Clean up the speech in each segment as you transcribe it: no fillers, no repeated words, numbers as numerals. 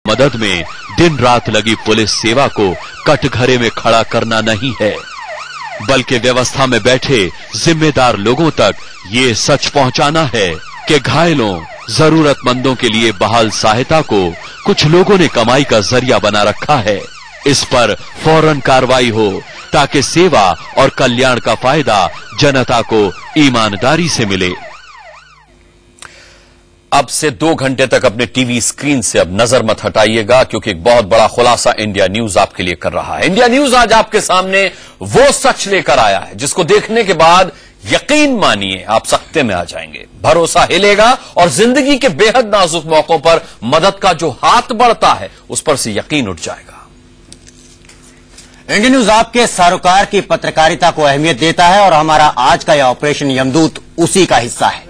मदद में दिन रात लगी पुलिस सेवा को कटघरे में खड़ा करना नहीं है, बल्कि व्यवस्था में बैठे जिम्मेदार लोगों तक ये सच पहुंचाना है कि घायलों, जरूरतमंदों के लिए बहाल सहायता को कुछ लोगों ने कमाई का जरिया बना रखा है। इस पर फौरन कार्रवाई हो ताकि सेवा और कल्याण का फायदा जनता को ईमानदारी से मिले। अब से 2 घंटे तक अपने टीवी स्क्रीन से अब नजर मत हटाइएगा, क्योंकि एक बहुत बड़ा खुलासा इंडिया न्यूज आपके लिए कर रहा है। इंडिया न्यूज आज आपके सामने वो सच लेकर आया है जिसको देखने के बाद यकीन मानिए आप सकते में आ जाएंगे, भरोसा हिलेगा और जिंदगी के बेहद नाजुक मौकों पर मदद का जो हाथ बढ़ता है उस पर से यकीन उठ जाएगा। इंडिया न्यूज आपके सरोकार की पत्रकारिता को अहमियत देता है और हमारा आज का यह ऑपरेशन यमदूत उसी का हिस्सा है।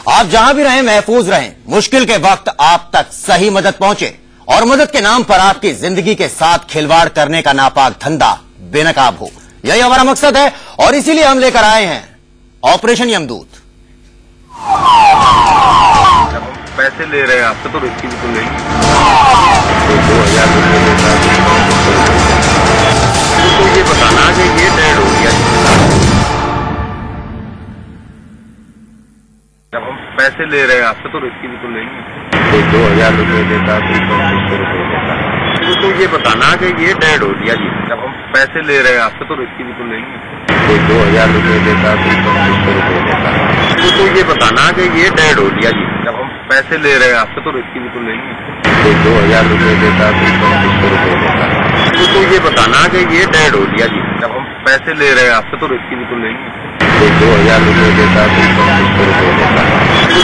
आप जहां भी रहें, महफूज रहें, मुश्किल के वक्त आप तक सही मदद पहुंचे और मदद के नाम पर आपकी जिंदगी के साथ खिलवाड़ करने का नापाक धंधा बेनकाब हो, यही हमारा मकसद है और इसीलिए हम लेकर आए हैं ऑपरेशन यमदूत। जब हम पैसे ले रहे हैं आपसे तो रिस्क बिल्कुल नहीं। 2000 रुपये लेता तो ये बताना कि ये डेड हो गया। जब हम पैसे ले रहे हैं आपसे तो रिस्क बिल्कुल नहीं। कोई 2000 रुपये लेता, कोई 2500 रुपये लेता, तो ये बताना कि ये डेड हो गया जी। जब हम पैसे ले रहे हैं आपसे तो रिस्क बिल्कुल नहीं। कोई 2000 रुपये लेता, कोई 2500 रुपये लेता, तो ये बताना कि ये डेड हो गया जी। जब हम पैसे ले रहे हैं आपसे तो रिस्क बिल्कुल नहीं। कोई 2000 रुपये लेता, कोई 2500 रुपये लेता, तो ये बताना कि ये डेड हो गया जी। जब हम पैसे ले रहे हैं आपसे तो रिस्क बिल्कुल नहीं। कोई 2000 रुपये लेता, कोई 2500 रुपये लेता,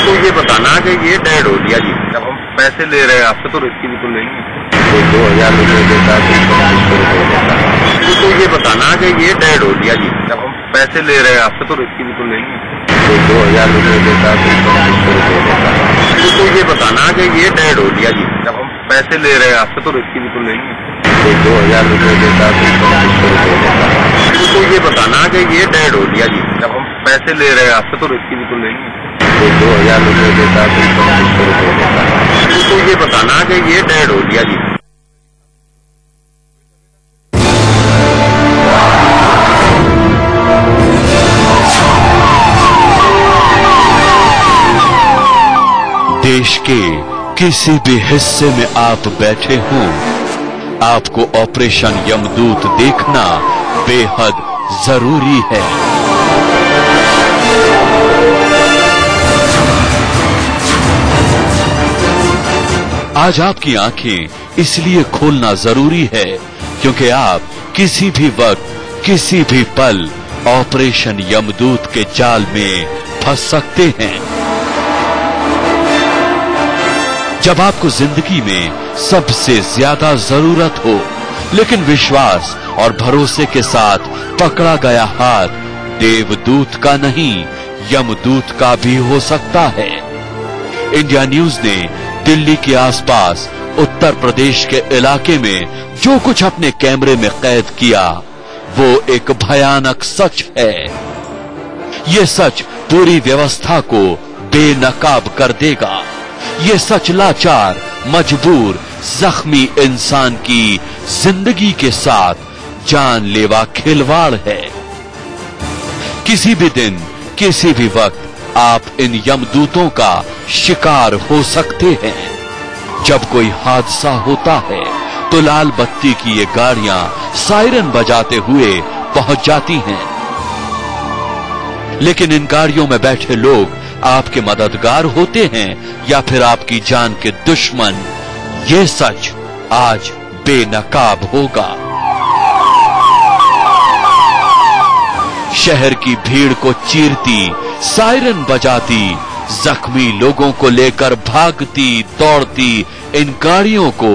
तो ये बताना कि ये डेड हो गया जी। जब हम पैसे ले रहे हैं आपसे तो रिस्क बिल्कुल नहीं। कोई 2000 रुपये लेता, कोई 2500 रुपये लेता, तो ये बताना कि ये डेड हो गया जी। जब हम पैसे ले रहे हैं आपसे तो रिस्क बिल्कुल नहीं। कोई 2000 रुपये लेता, कोई 2500 रुपये लेता, तो ये बताना कि ये डेड हो गया जी। जब हम पैसे ले रहे हैं आपसे तो रिस्क बिल्कुल नहीं। कोई 2000 रुपये लेता, कोई 2500 रुपये लेता, तो ये बताना कि ये डेड हो गया जी। जब हम पैसे ले रहे हैं आपसे तो रिस्क बिल्कुल नहीं। कोई 2000 रुपये लेता, कोई 2500 रुपये लेता, तो ये बताना कि ये डेड हो गया जी। देश के किसी भी हिस्से में आप बैठे हों, आपको ऑपरेशन यमदूत देखना बेहद जरूरी है। आज आपकी आंखें इसलिए खोलना जरूरी है क्योंकि आप किसी भी वक्त, किसी भी पल ऑपरेशन यमदूत के जाल में फंस सकते हैं। जब आपको जिंदगी में सबसे ज्यादा जरूरत हो, लेकिन विश्वास और भरोसे के साथ पकड़ा गया हाथ देवदूत का नहीं, यमदूत का भी हो सकता है। इंडिया न्यूज ने दिल्ली के आसपास उत्तर प्रदेश के इलाके में जो कुछ अपने कैमरे में कैद किया, वो एक भयानक सच है। ये सच पूरी व्यवस्था को बेनकाब कर देगा। ये सच लाचार, मजबूर, जख्मी इंसान की जिंदगी के साथ जानलेवा खिलवाड़ है। किसी भी दिन, किसी भी वक्त आप इन यमदूतों का शिकार हो सकते हैं। जब कोई हादसा होता है तो लाल बत्ती की ये गाड़ियां सायरन बजाते हुए पहुंच जाती हैं, लेकिन इन गाड़ियों में बैठे लोग आपके मददगार होते हैं या फिर आपकी जान के दुश्मन, ये सच आज बेनकाब होगा। शहर की भीड़ को चीरती, सायरन बजाती, जख्मी लोगों को लेकर भागती दौड़ती इन गाड़ियों को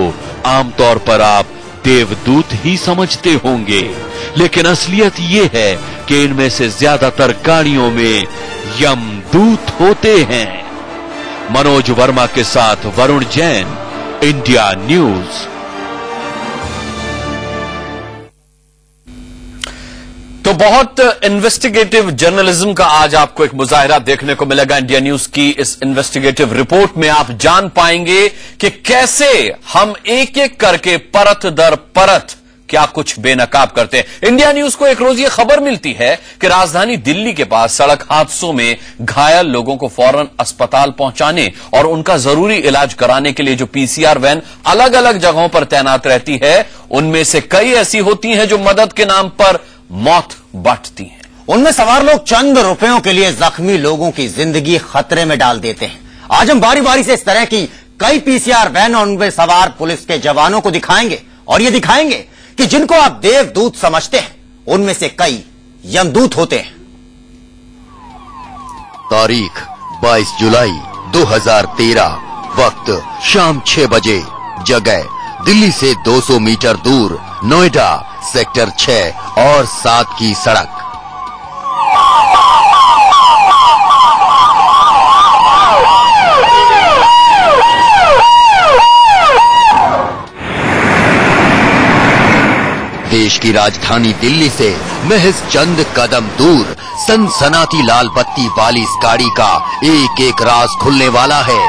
आमतौर पर आप देवदूत ही समझते होंगे, लेकिन असलियत ये है कि इनमें से ज्यादातर गाड़ियों में यमदूत होते हैं। मनोज वर्मा के साथ वरुण जैन, इंडिया न्यूज। तो बहुत इन्वेस्टिगेटिव जर्नलिज्म का आज आपको एक मुजाहिरा देखने को मिलेगा। इंडिया न्यूज की इस इन्वेस्टिगेटिव रिपोर्ट में आप जान पाएंगे कि कैसे हम एक एक करके परत दर परत क्या कुछ बेनकाब करते हैं। इंडिया न्यूज को एक रोज ये खबर मिलती है कि राजधानी दिल्ली के पास सड़क हादसों में घायल लोगों को फौरन अस्पताल पहुंचाने और उनका जरूरी इलाज कराने के लिए जो पीसीआर वैन अलग अलग जगहों पर तैनात रहती है, उनमें से कई ऐसी होती हैं जो मदद के नाम पर मौत बांटती हैं। उनमें सवार लोग चंद रुपयों के लिए जख्मी लोगों की जिंदगी खतरे में डाल देते हैं। आज हम बारी बारी से इस तरह की कई पीसीआर वैन और उनमें सवार पुलिस के जवानों को दिखाएंगे और ये दिखाएंगे कि जिनको आप देवदूत समझते हैं, उनमें से कई यमदूत होते हैं। तारीख 22 जुलाई 2013, वक्त शाम 6 बजे, जगह दिल्ली से 200 मीटर दूर नोएडा सेक्टर 6 और 7 की सड़क। देश की राजधानी दिल्ली से महज चंद कदम दूर सनसनाती लाल बत्ती वाली इस गाड़ी का एक एक राज खुलने वाला है।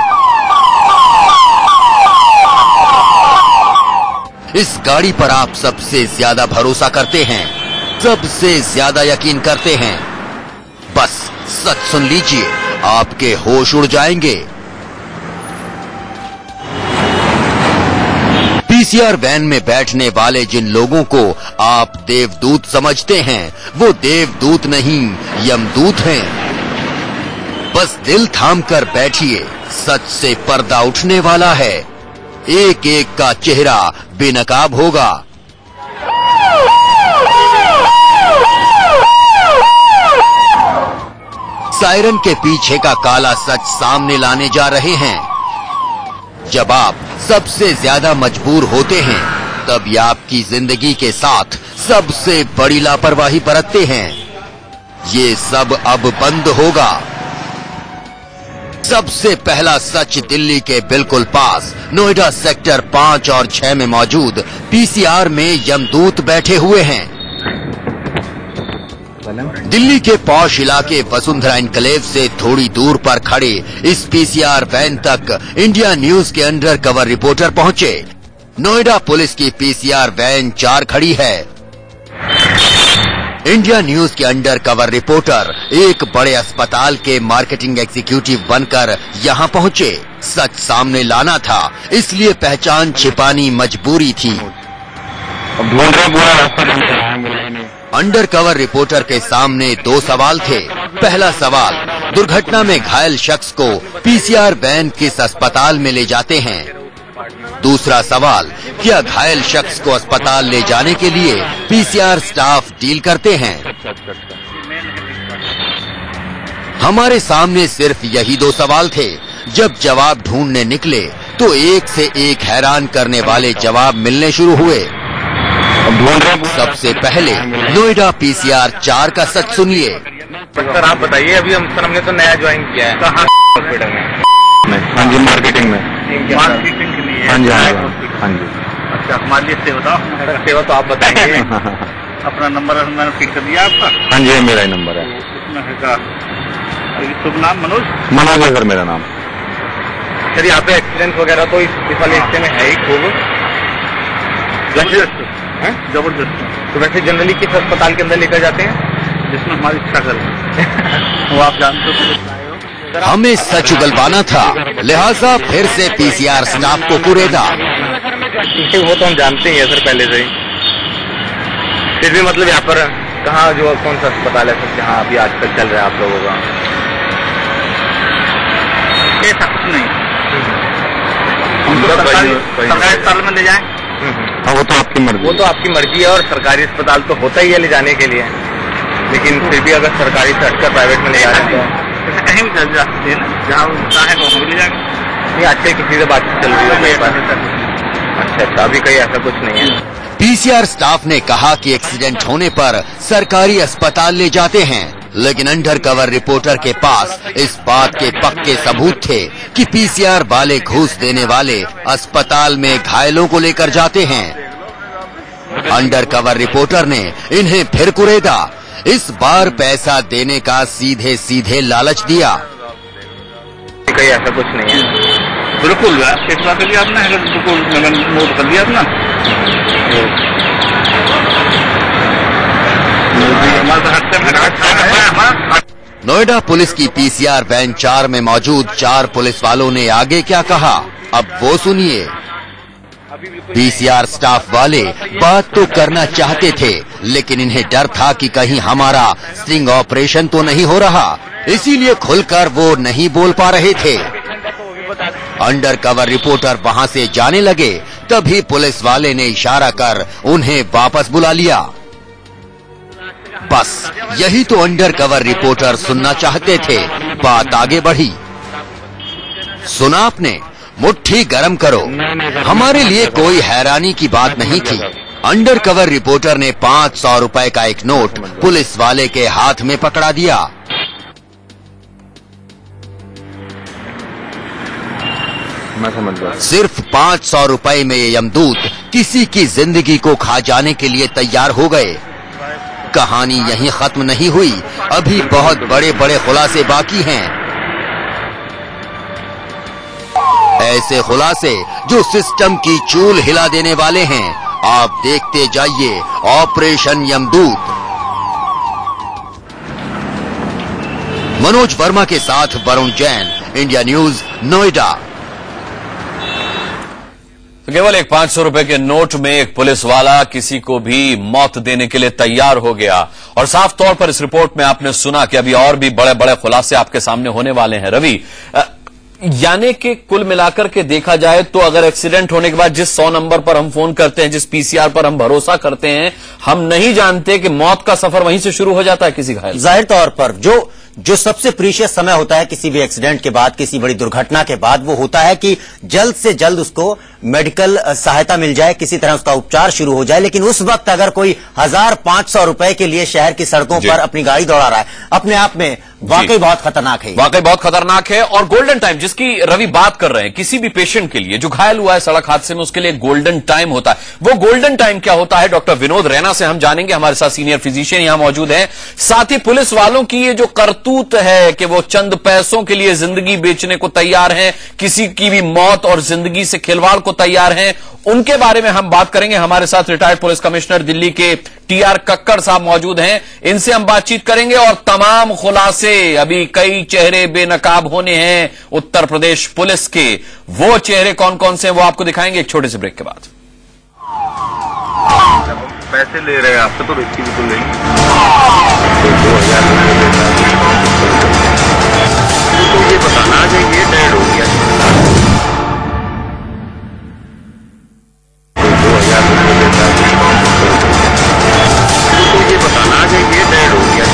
इस गाड़ी पर आप सबसे ज्यादा भरोसा करते हैं, सबसे ज्यादा यकीन करते हैं। बस सच सुन लीजिए, आपके होश उड़ जाएंगे। पीसीआर वैन में बैठने वाले जिन लोगों को आप देवदूत समझते हैं, वो देवदूत नहीं यमदूत हैं। बस दिल थाम कर बैठिए, सच से पर्दा उठने वाला है। एक एक का चेहरा बेनकाब होगा। सायरन के पीछे का काला सच सामने लाने जा रहे हैं। जब आप सबसे ज्यादा मजबूर होते हैं, तब ये आपकी जिंदगी के साथ सबसे बड़ी लापरवाही बरतते हैं। ये सब अब बंद होगा। सबसे पहला सच दिल्ली के बिल्कुल पास नोएडा सेक्टर 5 और 6 में मौजूद पीसीआर में यमदूत बैठे हुए हैं। दिल्ली के पॉश इलाके वसुंधरा एनक्लेव से थोड़ी दूर पर खड़े इस पीसीआर वैन तक इंडिया न्यूज के अंडर कवर रिपोर्टर पहुंचे। नोएडा पुलिस की पीसीआर वैन 4 खड़ी है। इंडिया न्यूज के अंडर कवर रिपोर्टर एक बड़े अस्पताल के मार्केटिंग एग्जीक्यूटिव बनकर यहाँ पहुँचे। सच सामने लाना था, इसलिए पहचान छिपानी मजबूरी थी। अंडर कवर रिपोर्टर के सामने 2 सवाल थे। पहला सवाल, दुर्घटना में घायल शख्स को पीसीआर वैन किस अस्पताल में ले जाते हैं? दूसरा सवाल, क्या घायल शख्स को अस्पताल ले जाने के लिए पीसीआर स्टाफ डील करते हैं? हमारे सामने सिर्फ यही 2 सवाल थे। जब जवाब ढूंढने निकले तो एक से एक हैरान करने वाले जवाब मिलने शुरू हुए। सबसे पहले नोएडा पीसीआर 4 का सच सुनिए। सर आप बताइए, अभी हमने तो नया ज्वाइन किया है। कहाँ हॉस्पिटल में? हाँ जी, मार्केटिंग में। मार्केटिंग के लिए? हाँ जी हाँ जी। अच्छा, हमारे लिए सेवा बताओ। सेवा तो आप बताएंगे। अपना नंबर मैंने फिक्स कर दिया आपका? हाँ जी, मेरा ही नंबर है। शुभ नाम? मनोज? मनोज है सर मेरा नाम। सर यहाँ पे एक्सीडेंट वगैरह तो इस वाले हिस्से में है ही खूब जबरदस्त। तो वैसे जनरली किस अस्पताल के अंदर लेकर जाते हैं? जिसमें हमारी इच्छा करें। वो आप जानते हो। हमें सच उगलवाना था, लिहाजा फिर से पीसीआर स्टाफ को कुरेदा। वो तो हम जानते ही है सर पहले से ही। फिर भी मतलब यहाँ पर कहाँ जो कौन सा अस्पताल है सर जहाँ अभी आजकल चल रहा है आप लोगों का? ऐसा कुछ नहीं। सरकारी अस्पताल में ले जाएं? हाँ, वो तो आपकी मर्जी। वो तो आपकी मर्जी है, और सरकारी अस्पताल तो होता ही है ले जाने के लिए। लेकिन फिर भी अगर सरकारी से हटकर प्राइवेट में ले जा रहे हैं तो कहीं भी चल जाते हैं ना, जहाँ है वो ले जाएंगे। नहीं, आजकल किसी से बातचीत चल रही है? अच्छा, अभी कहीं ऐसा कुछ नहीं है। पीसीआर स्टाफ ने कहा कि एक्सीडेंट होने पर सरकारी अस्पताल ले जाते हैं, लेकिन अंडर कवर रिपोर्टर के पास इस बात के पक्के सबूत थे कि पीसीआर वाले घूस देने वाले अस्पताल में घायलों को लेकर जाते हैं। अंडर कवर रिपोर्टर ने इन्हें फिर कुरेदा। इस बार पैसा देने का सीधे सीधे लालच दिया। कहीं ऐसा कुछ नहीं है। बिल्कुल फैसला कर लिया आपने, बिल्कुल नोट कर लिया अपना। नोएडा पुलिस की पीसीआर वैन 4 में मौजूद 4 पुलिस वालों ने आगे क्या कहा, अब वो सुनिए। पीसीआर स्टाफ वाले बात तो करना चाहते थे, लेकिन इन्हें डर था कि कहीं हमारा स्टिंग ऑपरेशन तो नहीं हो रहा, इसीलिए खुलकर वो नहीं बोल पा रहे थे। अंडर कवर रिपोर्टर वहां से जाने लगे, तभी पुलिस वाले ने इशारा कर उन्हें वापस बुला लिया। बस यही तो अंडर कवर रिपोर्टर सुनना चाहते थे। बात आगे बढ़ी। सुना आपने, मुट्ठी गरम करो। हमारे लिए कोई हैरानी की बात नहीं थी। अंडर कवर रिपोर्टर ने 500 रुपए का एक नोट पुलिस वाले के हाथ में पकड़ा दिया। मैं समझ गया। सिर्फ 500 रुपए में ये यमदूत किसी की जिंदगी को खा जाने के लिए तैयार हो गए। कहानी यहीं खत्म नहीं हुई, अभी बहुत बड़े बड़े खुलासे बाकी हैं। ऐसे खुलासे जो सिस्टम की चूल हिला देने वाले हैं। आप देखते जाइए ऑपरेशन यमदूत। मनोज वर्मा के साथ वरुण जैन, इंडिया न्यूज, नोएडा। तो केवल एक 500 रुपए के नोट में एक पुलिस वाला किसी को भी मौत देने के लिए तैयार हो गया। और साफ तौर पर इस रिपोर्ट में आपने सुना कि अभी और भी बड़े बड़े खुलासे आपके सामने होने वाले हैं। रवि, यानी कि कुल मिलाकर के देखा जाए तो अगर एक्सीडेंट होने के बाद जिस 100 नंबर पर हम फोन करते हैं, जिस पीसीआर पर हम भरोसा करते हैं, हम नहीं जानते कि मौत का सफर वहीं से शुरू हो जाता है किसी घायल। जाहिर तौर पर जो सबसे प्रीशियस समय होता है किसी भी एक्सीडेंट के बाद, किसी बड़ी दुर्घटना के बाद, वो होता है कि जल्द से जल्द उसको मेडिकल सहायता मिल जाए, किसी तरह उसका उपचार शुरू हो जाए। लेकिन उस वक्त अगर कोई 1500 रुपए के लिए शहर की सड़कों पर अपनी गाड़ी दौड़ा रहा है, अपने आप में वाकई बहुत खतरनाक है। वाकई बहुत खतरनाक है। और गोल्डन टाइम जिसकी रवि बात कर रहे हैं, किसी भी पेशेंट के लिए जो घायल हुआ है सड़क हादसे में, उसके लिए गोल्डन टाइम होता है। वो गोल्डन टाइम क्या होता है, डॉक्टर विनोद रैना से हम जानेंगे। हमारे साथ सीनियर फिजिशियन यहां मौजूद हैं। साथ ही पुलिस वालों की ये जो करतूत है कि वो चंद पैसों के लिए जिंदगी बेचने को तैयार हैं, किसी की भी मौत और जिंदगी से खिलवाड़ को तैयार हैं, उनके बारे में हम बात करेंगे। हमारे साथ रिटायर्ड पुलिस कमिश्नर दिल्ली के टीआर कक्कड़ साहब मौजूद हैं, इनसे हम बातचीत करेंगे। और तमाम खुलासे, अभी कई चेहरे बेनकाब होने हैं उत्तर प्रदेश पुलिस के, वो चेहरे कौन कौन से हैं वो आपको दिखाएंगे एक छोटे से ब्रेक के बाद। पैसे ले रहे हैं आपसे तो रिस्क भी तो लेंगे। 2000 रुपये देता तो ये बताना कि ये डेड हो गया। 2000 रुपये देता तो ये बताना कि ये डेड हो गया।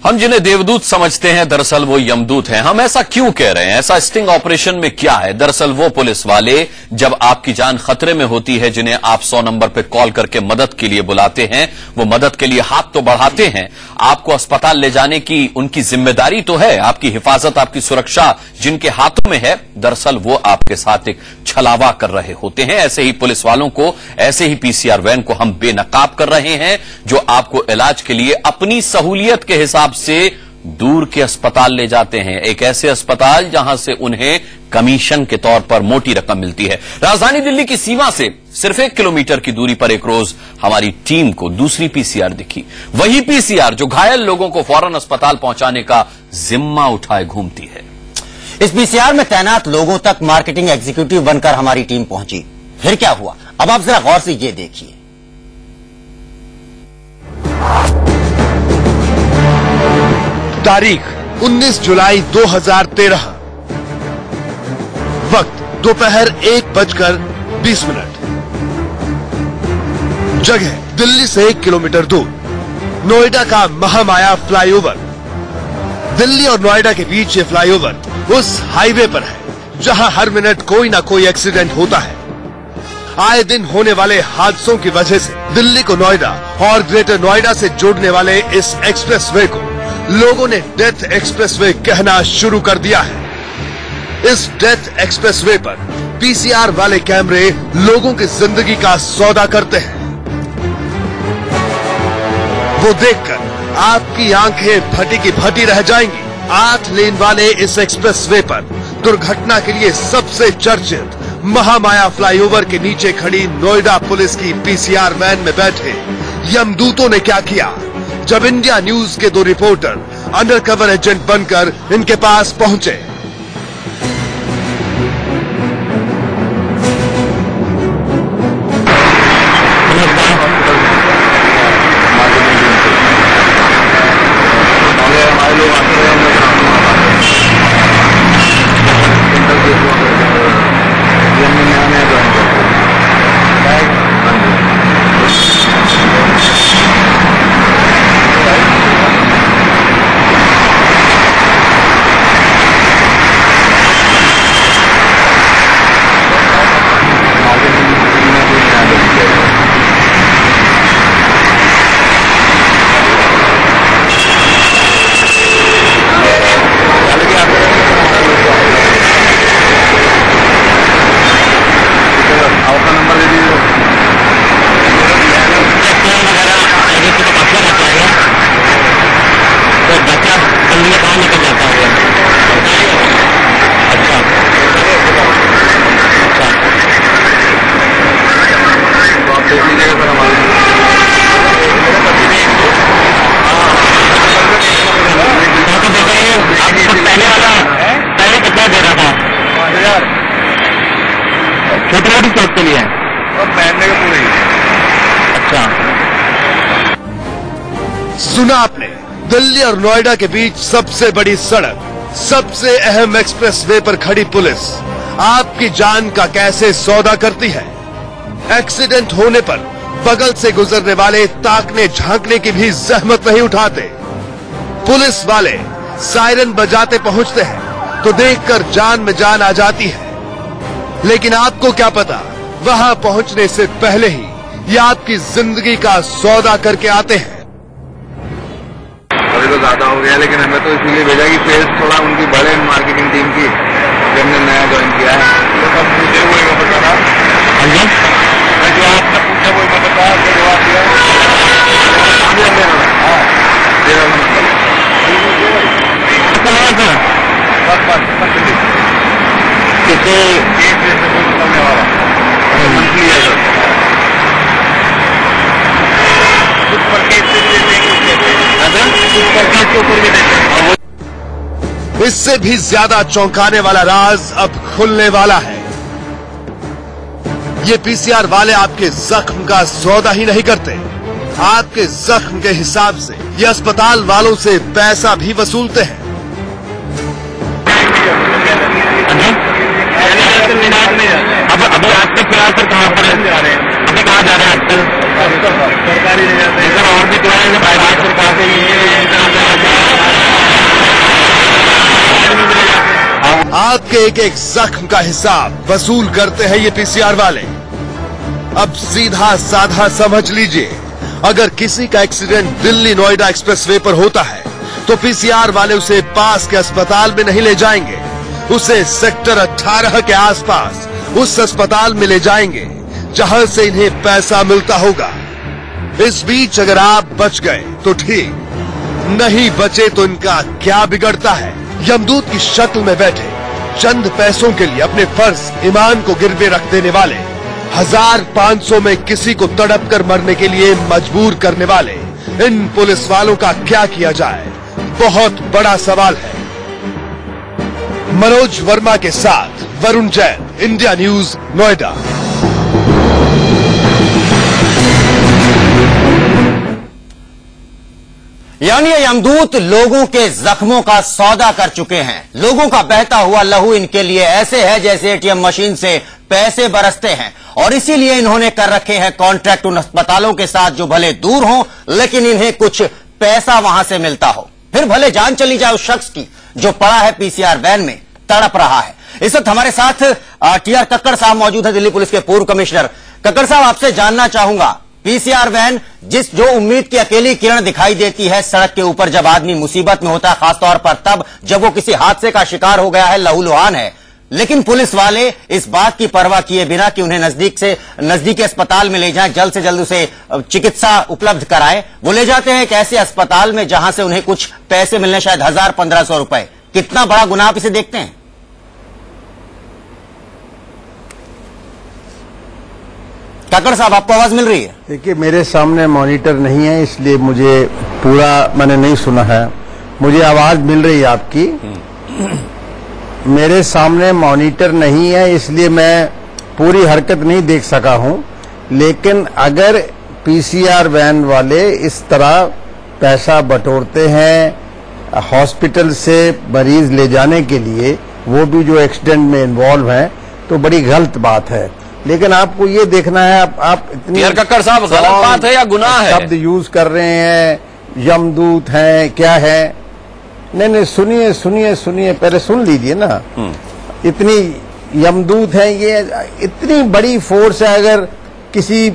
हम जिन्हें देवदूत समझते हैं दरअसल वो यमदूत हैं। हम ऐसा क्यों कह रहे हैं, ऐसा स्टिंग ऑपरेशन में क्या है? दरअसल वो पुलिस वाले जब आपकी जान खतरे में होती है, जिन्हें आप 100 नंबर पर कॉल करके मदद के लिए बुलाते हैं, वो मदद के लिए हाथ तो बढ़ाते हैं, आपको अस्पताल ले जाने की उनकी जिम्मेदारी तो है, आपकी हिफाजत, आपकी सुरक्षा जिनके हाथों में है, दरअसल वो आपके साथ एक छलावा कर रहे होते हैं। ऐसे ही पुलिस वालों को, ऐसे ही पीसीआर वैन को हम बेनकाब कर रहे हैं, जो आपको इलाज के लिए अपनी सहूलियत के हिसाब से दूर के अस्पताल ले जाते हैं, एक ऐसे अस्पताल जहां से उन्हें कमीशन के तौर पर मोटी रकम मिलती है। राजधानी दिल्ली की सीमा से सिर्फ 1 किलोमीटर की दूरी पर एक रोज हमारी टीम को दूसरी पीसीआर दिखी। वही पीसीआर जो घायल लोगों को फौरन अस्पताल पहुंचाने का जिम्मा उठाए घूमती है। इस पीसीआर में तैनात लोगों तक मार्केटिंग एग्जीक्यूटिव बनकर हमारी टीम पहुंची। फिर क्या हुआ, अब आप जरा गौर से ये देखिए। तारीख 19 जुलाई 2013, वक्त दोपहर 1:20। जगह दिल्ली से 1 किलोमीटर दूर, नोएडा का महामाया फ्लाईओवर। दिल्ली और नोएडा के बीच ये फ्लाईओवर उस हाईवे पर है जहां हर मिनट कोई ना कोई एक्सीडेंट होता है। आए दिन होने वाले हादसों की वजह से दिल्ली को नोएडा और ग्रेटर नोएडा से जोड़ने वाले इस एक्सप्रेसवे को लोगों ने डेथ एक्सप्रेसवे कहना शुरू कर दिया है। इस डेथ एक्सप्रेसवे पर पीसीआर वाले कैमरे लोगों की जिंदगी का सौदा करते हैं। वो देखकर आपकी आंखें फटी की फटी रह जाएंगी। 8 लेन वाले इस एक्सप्रेसवे पर दुर्घटना के लिए सबसे चर्चित महामाया फ्लाईओवर के नीचे खड़ी नोएडा पुलिस की पीसीआर वैन में बैठे यमदूतों ने क्या किया जब इंडिया न्यूज के 2 रिपोर्टर अंडरकवर एजेंट बनकर इनके पास पहुंचे। सुना आपने, दिल्ली और नोएडा के बीच सबसे बड़ी सड़क, सबसे अहम एक्सप्रेसवे पर खड़ी पुलिस आपकी जान का कैसे सौदा करती है। एक्सीडेंट होने पर बगल से गुजरने वाले ताकने झांकने की भी जहमत नहीं उठाते। पुलिस वाले सायरन बजाते पहुंचते हैं तो देखकर जान में जान आ जाती है, लेकिन आपको क्या पता वहां पहुंचने से पहले ही ये आपकी जिंदगी का सौदा करके आते हैं। अभी तो ज्यादा हो गया, लेकिन हमें तो इसलिए भेजा कि फेस थोड़ा उनकी बढ़े मार्केटिंग टीम की, हमने नया ज्वाइन किया है। तो सब पूछे हुए को बता रहा, जो आपने पूछा वही मैं बता जवाब दिया। मंथली है सर, कुछ परकेज के ऊपर भी देते। इससे भी ज्यादा चौंकाने वाला राज अब खुलने वाला है। ये पीसीआर वाले आपके जख्म का सौदा ही नहीं करते, आपके जख्म के हिसाब से ये अस्पताल वालों से पैसा भी वसूलते हैं। अभी आपके फिलहाल सर कहाँ पर जा रहे हैं? अभी कहाँ जा रहे हैं आजकल? सरकारी जगह और भी प्राइवेट सरकार आपके एक एक जख्म का हिसाब वसूल करते हैं ये पीसीआर वाले। अब सीधा साधा समझ लीजिए, अगर किसी का एक्सीडेंट दिल्ली नोएडा एक्सप्रेसवे पर होता है तो पीसीआर वाले उसे पास के अस्पताल में नहीं ले जाएंगे, उसे सेक्टर 18 के आसपास उस अस्पताल में ले जाएंगे जहां से इन्हें पैसा मिलता होगा। इस बीच अगर आप बच गए तो ठीक, नहीं बचे तो इनका क्या बिगड़ता है। यमदूत की शक्ल में बैठे चंद पैसों के लिए अपने फर्ज ईमान को गिरवे रख देने वाले, 1500 में किसी को तड़प कर मरने के लिए मजबूर करने वाले इन पुलिस वालों का क्या किया जाए, बहुत बड़ा सवाल है। मनोज वर्मा के साथ वरुण जैन, इंडिया न्यूज, नोएडा। यानी ये यमदूत लोगों के जख्मों का सौदा कर चुके हैं। लोगों का बहता हुआ लहू इनके लिए ऐसे है जैसे एटीएम मशीन से पैसे बरसते हैं, और इसीलिए इन्होंने कर रखे हैं कॉन्ट्रैक्ट उन अस्पतालों के साथ जो भले दूर हों लेकिन इन्हें कुछ पैसा वहां से मिलता हो। फिर भले जान चली जाए उस शख्स की जो पड़ा है पीसीआर वैन में, तड़प रहा है। इस वक्त हमारे साथ टीआर कक्कड़ साहब मौजूद है, दिल्ली पुलिस के पूर्व कमिश्नर। कक्कड़ साहब, आपसे जानना चाहूंगा, पीसीआर वैन जो उम्मीद की अकेली किरण दिखाई देती है सड़क के ऊपर, जब आदमी मुसीबत में होता है, खासतौर पर तब जब वो किसी हादसे का शिकार हो गया है, लहूलुहान है, लेकिन पुलिस वाले इस बात की परवाह किए बिना कि उन्हें नजदीकी अस्पताल में ले जाएं, जल्द से जल्द उसे चिकित्सा उपलब्ध कराएं, वो ले जाते हैं एक ऐसे अस्पताल में जहां से उन्हें कुछ पैसे मिलने, शायद 1000-1500 रुपए। कितना बड़ा गुनाह आप इसे देखते हैं? काकड़ साहब, आपको आवाज मिल रही है? देखिए, मेरे सामने मॉनिटर नहीं है, इसलिए मुझे पूरा मैंने नहीं सुना है। मुझे आवाज मिल रही है आपकी। मेरे सामने मॉनिटर नहीं है, इसलिए मैं पूरी हरकत नहीं देख सका हूं। लेकिन अगर पीसीआर वैन वाले इस तरह पैसा बटोरते हैं हॉस्पिटल से मरीज ले जाने के लिए, वो भी जो एक्सीडेंट में इन्वॉल्व हैं, तो बड़ी गलत बात है। लेकिन आपको ये देखना है, आप इतनी कक्कड़ साहब, गलत बात है या गुनाह है? शब्द यूज कर रहे हैं, यमदूत हैं, क्या है? नहीं, सुनिए, पहले सुन लीजिए ना। इतनी यमदूत है, ये इतनी बड़ी फोर्स है। अगर किसी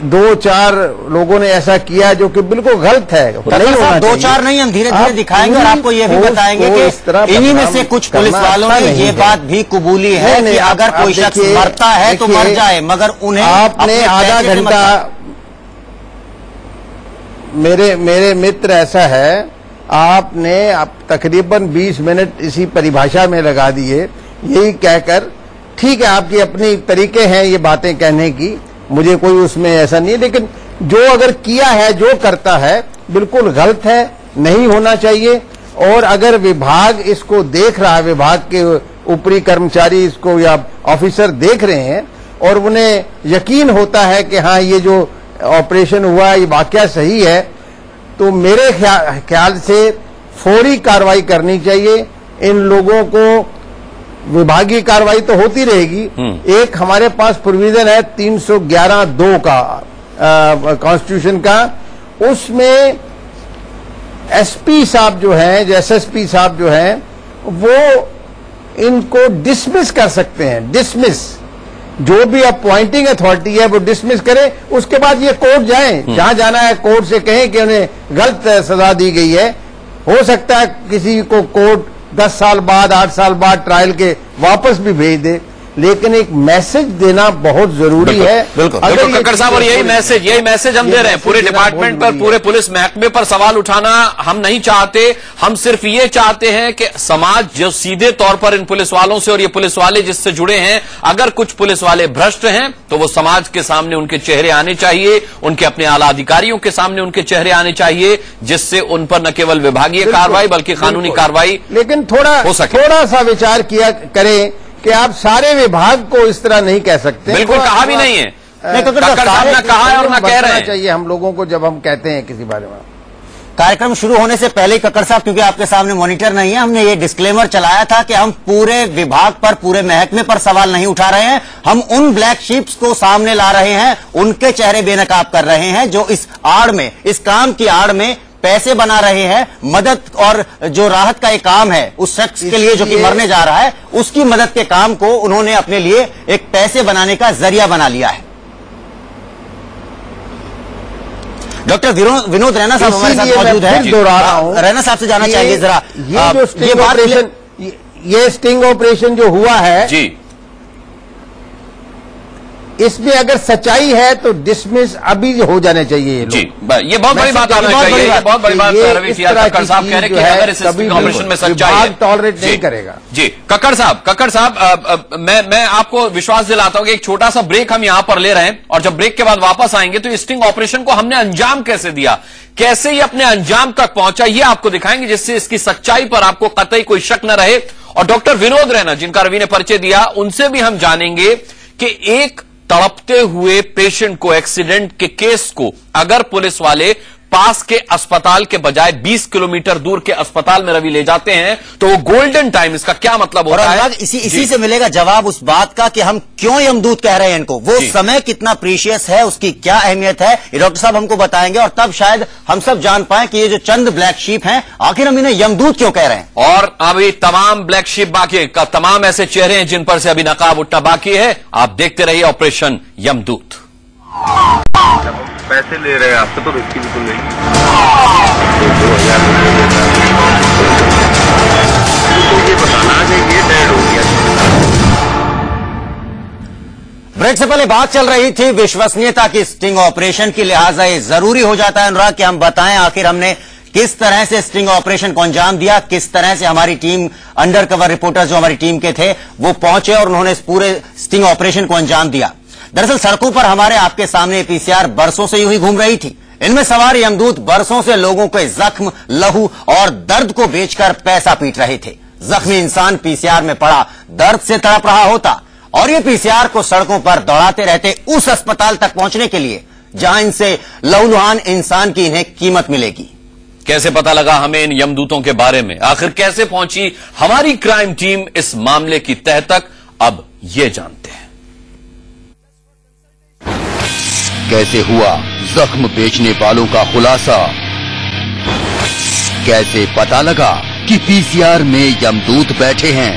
2-4 लोगों ने ऐसा किया जो कि बिल्कुल गलत है, नहीं होना 2-4 नहीं, हम धीरे धीरे दिखाएंगे और आपको ये भी बताएंगे कि इन्हीं में से कुछ पुलिस वालों ने ये बात भी कबूली है कि अगर कोई शख्स मरता है तो मर जाए, मगर उन्हें आपने आधा घंटा, मेरे मित्र ऐसा है, आपने तकरीबन 20 मिनट इसी परिभाषा में लगा दिए, यही कहकर, ठीक है आपकी अपनी तरीके हैं ये बातें कहने की, मुझे कोई उसमें ऐसा नहीं है। लेकिन जो अगर किया है, जो करता है, बिल्कुल गलत है, नहीं होना चाहिए। और अगर विभाग इसको देख रहा है, विभाग के ऊपरी कर्मचारी इसको या ऑफिसर देख रहे हैं और उन्हें यकीन होता है कि हाँ ये जो ऑपरेशन हुआ ये वाकया सही है, तो मेरे ख्याल से फौरी कार्रवाई करनी चाहिए। इन लोगों को विभागीय कार्रवाई तो होती रहेगी। एक हमारे पास प्रोविजन है 311(2) का कॉन्स्टिट्यूशन का, उसमें एसपी साहब जो हैं, एसएसपी साहब जो हैं, वो इनको डिसमिस कर सकते हैं। डिसमिस, जो भी अपॉइंटिंग अथॉरिटी है वो डिसमिस करे, उसके बाद ये कोर्ट जाएं, जहां जाना है कोर्ट से कहें कि उन्हें गलत सजा दी गई है। हो सकता है किसी को कोर्ट 10 साल बाद, 8 साल बाद ट्रायल के वापस भी भेज दे, लेकिन एक मैसेज देना बहुत जरूरी है। बिल्कुल कक्कड़ साहब, और यही मैसेज हम दे रहे हैं पूरे डिपार्टमेंट पर, पूरे पुलिस महकमे पर सवाल उठाना हम नहीं चाहते। हम सिर्फ ये चाहते हैं कि समाज जो सीधे तौर पर इन पुलिस वालों से और ये पुलिस वाले जिससे जुड़े हैं, अगर कुछ पुलिस वाले भ्रष्ट हैं तो वो समाज के सामने उनके चेहरे आने चाहिए, उनके अपने आला अधिकारियों के सामने उनके चेहरे आने चाहिए, जिससे उन पर न केवल विभागीय कार्रवाई बल्कि कानूनी कार्रवाई। लेकिन थोड़ा सा विचार किया करें कि आप सारे विभाग को इस तरह नहीं कह सकते। बिल्कुल कहा भी नहीं है, कक्कड़ साहब ना कहा है और ना कह रहे हैं। चाहिए हम लोगों को जब हम कहते हैं किसी बारे में। कार्यक्रम शुरू होने से पहले कक्कड़ साहब, क्योंकि आपके सामने मॉनिटर नहीं है, हमने ये डिस्क्लेमर चलाया था कि हम पूरे विभाग पर, पूरे महकमे पर सवाल नहीं उठा रहे हैं। हम उन ब्लैक शीप्स को सामने ला रहे हैं, उनके चेहरे बेनकाब कर रहे हैं जो इस आड़ में, इस काम की आड़ में पैसे बना रहे हैं। मदद और जो राहत का एक काम है उस शख्स के लिए जो कि मरने जा रहा है, उसकी मदद के काम को उन्होंने अपने लिए एक पैसे बनाने का जरिया बना लिया है। डॉक्टर विनोद रैना साहब हमारे साथ मौजूद है। रैना साहब से जाना चाहिए जरा, ये स्टिंग ऑपरेशन जो हुआ है जी, इसमें अगर सच्चाई है तो डिसमिस अभी हो जाने चाहिए ये जी। ये बहुत बड़ी बात आना चाहिए, ये बहुत बड़ी बात कक्कड़ साहब कह रहे हैं कि अगर इस ऑपरेशन में सच्चाई है, टॉलरेट नहीं करेगा जी। कक्कड़ साहब, मैं आपको विश्वास दिलाता हूं कि एक छोटा सा ब्रेक हम यहां पर ले रहे हैं, और जब ब्रेक के बाद वापस आएंगे तो स्टिंग ऑपरेशन को हमने अंजाम कैसे दिया, कैसे ये अपने अंजाम तक पहुंचा, ये आपको दिखाएंगे, जिससे इसकी सच्चाई पर आपको कतई कोई शक न रहे। और डॉक्टर विनोद रैना, जिनका रवि ने परिचय दिया, उनसे भी हम जानेंगे कि एक तड़पते हुए पेशेंट को, एक्सीडेंट के केस को अगर पुलिस वाले पास के अस्पताल के बजाय 20 किलोमीटर दूर के अस्पताल में रवि ले जाते हैं तो वो गोल्डन टाइम, इसका क्या मतलब होता है? इसी से मिलेगा जवाब उस बात का कि हम क्यों यमदूत कह रहे हैं इनको। वो समय कितना प्रीशियस है, उसकी क्या अहमियत है, ये डॉक्टर साहब हमको बताएंगे, और तब शायद हम सब जान पाए कि ये जो चंद ब्लैक शीप हैं, आखिर हम इन्हें यमदूत क्यों कह रहे हैं। और अभी तमाम ब्लैक शीप बाकी, तमाम ऐसे चेहरे हैं जिन पर से अभी नकाब उठना बाकी है। आप देखते रहिए ऑपरेशन यमदूत। पैसे ले रहे हैं आपसे तो इसकी भी तो लेंगे, 2000 रुपये देता, तो ये बताना कि ये डेड हो गया। ब्रेक से पहले बात चल रही थी विश्वसनीयता की स्टिंग ऑपरेशन की, लिहाजा ये जरूरी हो जाता है अनुराग कि हम बताएं आखिर हमने किस तरह से स्टिंग ऑपरेशन को अंजाम दिया, किस तरह से हमारी टीम अंडर कवर रिपोर्टर जो हमारी टीम के थे वो पहुंचे और उन्होंने इस पूरे स्टिंग ऑपरेशन को अंजाम दिया। दरअसल सड़कों पर हमारे आपके सामने पीसीआर बरसों से यूं ही घूम रही थी। इनमें सवार यमदूत बरसों से लोगों के जख्म, लहू और दर्द को बेचकर पैसा पीट रहे थे। जख्मी इंसान पीसीआर में पड़ा दर्द से तड़प रहा होता और ये पीसीआर को सड़कों पर दौड़ाते रहते उस अस्पताल तक पहुंचने के लिए जहां इनसे लहूलुहान इंसान की इन्हें कीमत मिलेगी। कैसे पता लगा हमें इन यमदूतों के बारे में? आखिर कैसे पहुंची हमारी क्राइम टीम इस मामले की तह तक? अब ये जानते हैं। कैसे हुआ जख्म बेचने वालों का खुलासा? कैसे पता लगा कि पीसीआर में यमदूत बैठे हैं?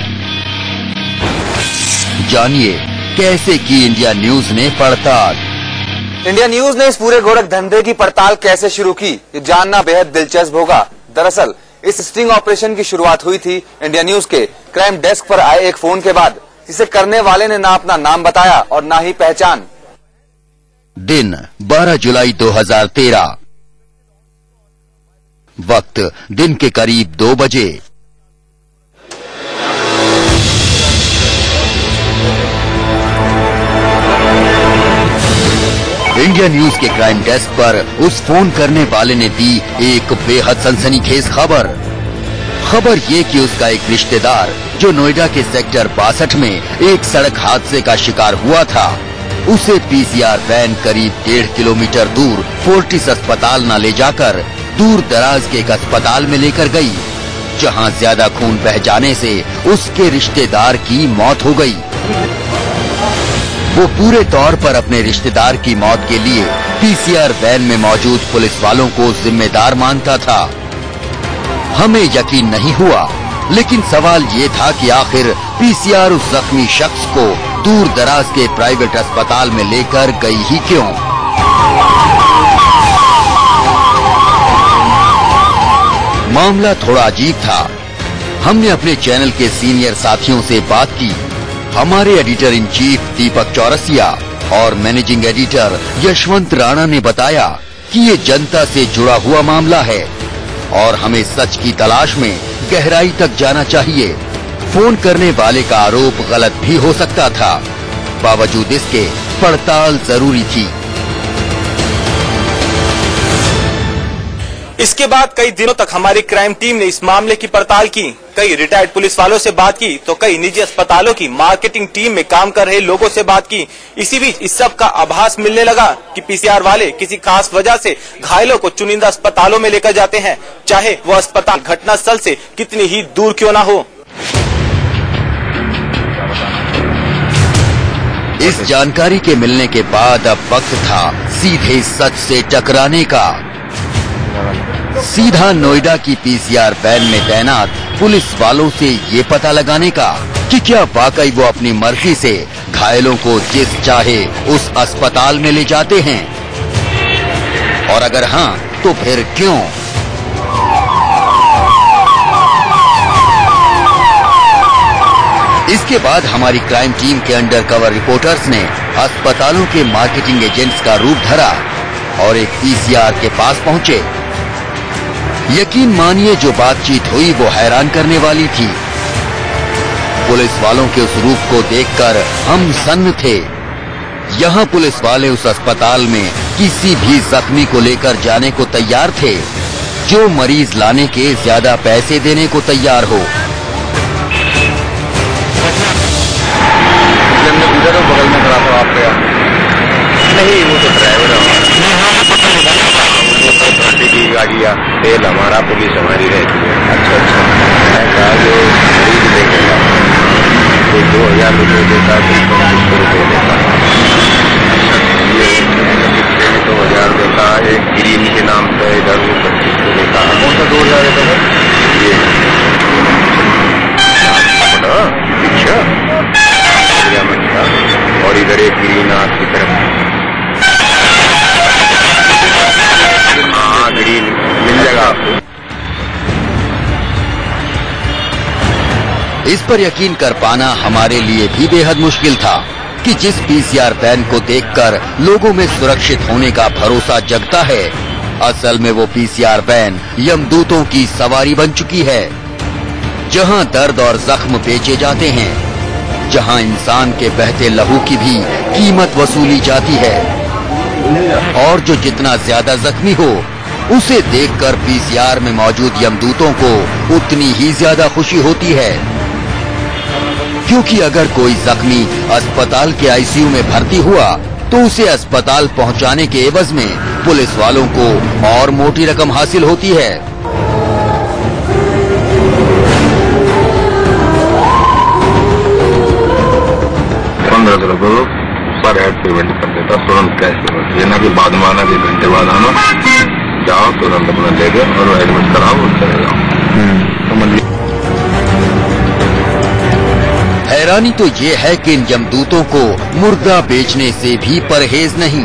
जानिए कैसे की इंडिया न्यूज ने पड़ताल। इंडिया न्यूज ने इस पूरे गोरख धंधे की पड़ताल कैसे शुरू की, ये जानना बेहद दिलचस्प होगा। दरअसल इस स्टिंग ऑपरेशन की शुरुआत हुई थी इंडिया न्यूज के क्राइम डेस्क पर आए एक फोन के बाद। इसे करने वाले ने ना अपना नाम बताया और ना ही पहचान। दिन 12 जुलाई 2013, वक्त दिन के करीब 2 बजे। इंडिया न्यूज के क्राइम डेस्क पर उस फोन करने वाले ने दी एक बेहद सनसनीखेज खबर। खबर ये कि उसका एक रिश्तेदार जो नोएडा के सेक्टर 62 में एक सड़क हादसे का शिकार हुआ था, उसे पीसीआर वैन करीब 1.5 किलोमीटर दूर फोर्टिस अस्पताल न ले जाकर दूर दराज के एक अस्पताल में लेकर गई, जहां ज्यादा खून बह जाने से उसके रिश्तेदार की मौत हो गई। वो पूरे तौर पर अपने रिश्तेदार की मौत के लिए पीसीआर वैन में मौजूद पुलिस वालों को जिम्मेदार मानता था। हमें यकीन नहीं हुआ, लेकिन सवाल ये था कि आखिर पीसीआर उस जख्मी शख्स को दूर दराज के प्राइवेट अस्पताल में लेकर गई ही क्यों? मामला थोड़ा अजीब था। हमने अपने चैनल के सीनियर साथियों से बात की। हमारे एडिटर इन चीफ दीपक चौरसिया और मैनेजिंग एडिटर यशवंत राणा ने बताया कि ये जनता से जुड़ा हुआ मामला है और हमें सच की तलाश में गहराई तक जाना चाहिए। फोन करने वाले का आरोप गलत भी हो सकता था, बावजूद इसके पड़ताल जरूरी थी। इसके बाद कई दिनों तक हमारी क्राइम टीम ने इस मामले की पड़ताल की। कई रिटायर्ड पुलिस वालों से बात की तो कई निजी अस्पतालों की मार्केटिंग टीम में काम कर रहे लोगों से बात की। इसी बीच इस सब का आभास मिलने लगा कि पीसीआर वाले किसी खास वजह से घायलों को चुनिंदा अस्पतालों में लेकर जाते हैं, चाहे वो अस्पताल घटनास्थल से कितनी ही दूर क्यों ना हो। इस जानकारी के मिलने के बाद अब वक्त था सीधे सच से टकराने का। सीधा नोएडा की पीसीआर वैन में तैनात पुलिस वालों से ये पता लगाने का कि क्या वाकई वो अपनी मर्जी से घायलों को जिस चाहे उस अस्पताल में ले जाते हैं, और अगर हाँ तो फिर क्यों? इसके बाद हमारी क्राइम टीम के अंडर कवर रिपोर्टर्स ने अस्पतालों के मार्केटिंग एजेंट्स का रूप धरा और एक पीसीआर के पास पहुंचे। यकीन मानिए जो बातचीत हुई वो हैरान करने वाली थी। पुलिस वालों के उस रूप को देखकर हम सन्न थे। यहाँ पुलिस वाले उस अस्पताल में किसी भी जख्मी को लेकर जाने को तैयार थे जो मरीज लाने के ज्यादा पैसे देने को तैयार हो। बगल में खड़ा था आपके यहाँ? नहीं, वो तो ड्राइवर की गाड़ी या तेल हमारा, पुलिस हमारी रहती है। अच्छा, मैं कहा जो मरीज देखेगा कोई 2000 रुपये देता, कोई 2500 रुपये देता, ये 2000 देता। एक ग्रीन के नाम पे इधर वो 2500 देता। कौन सा 2000 देता है? ये पीछा और इधर एक ग्रीन आपकी तरफ। हाँ, ग्रीन मिल जाएगा आपको। इस पर यकीन कर पाना हमारे लिए भी बेहद मुश्किल था कि जिस पीसीआर वैन को देखकर लोगों में सुरक्षित होने का भरोसा जगता है, असल में वो पीसीआर वैन यमदूतों की सवारी बन चुकी है, जहां दर्द और जख्म बेचे जाते हैं, जहां इंसान के बहते लहू की भी कीमत वसूली जाती है, और जो जितना ज्यादा जख्मी हो उसे देखकर पीसीआर में मौजूद यमदूतों को उतनी ही ज्यादा खुशी होती है, क्योंकि अगर कोई जख्मी अस्पताल के आईसीयू में भर्ती हुआ तो उसे अस्पताल पहुंचाने के एवज में पुलिस वालों को और मोटी रकम हासिल होती है। ₹15 पर हेड पेमेंट कर देता, तुरंत कैश पेमेंट, ये ना कि बाद में आना, कि घंटे बाद आना, जाओ तुरंत अपना ले गए और एडमिट कराओ और चले जाओ। हैरानी तो ये है कि इन यमदूतों को मुर्गा बेचने से भी परहेज नहीं।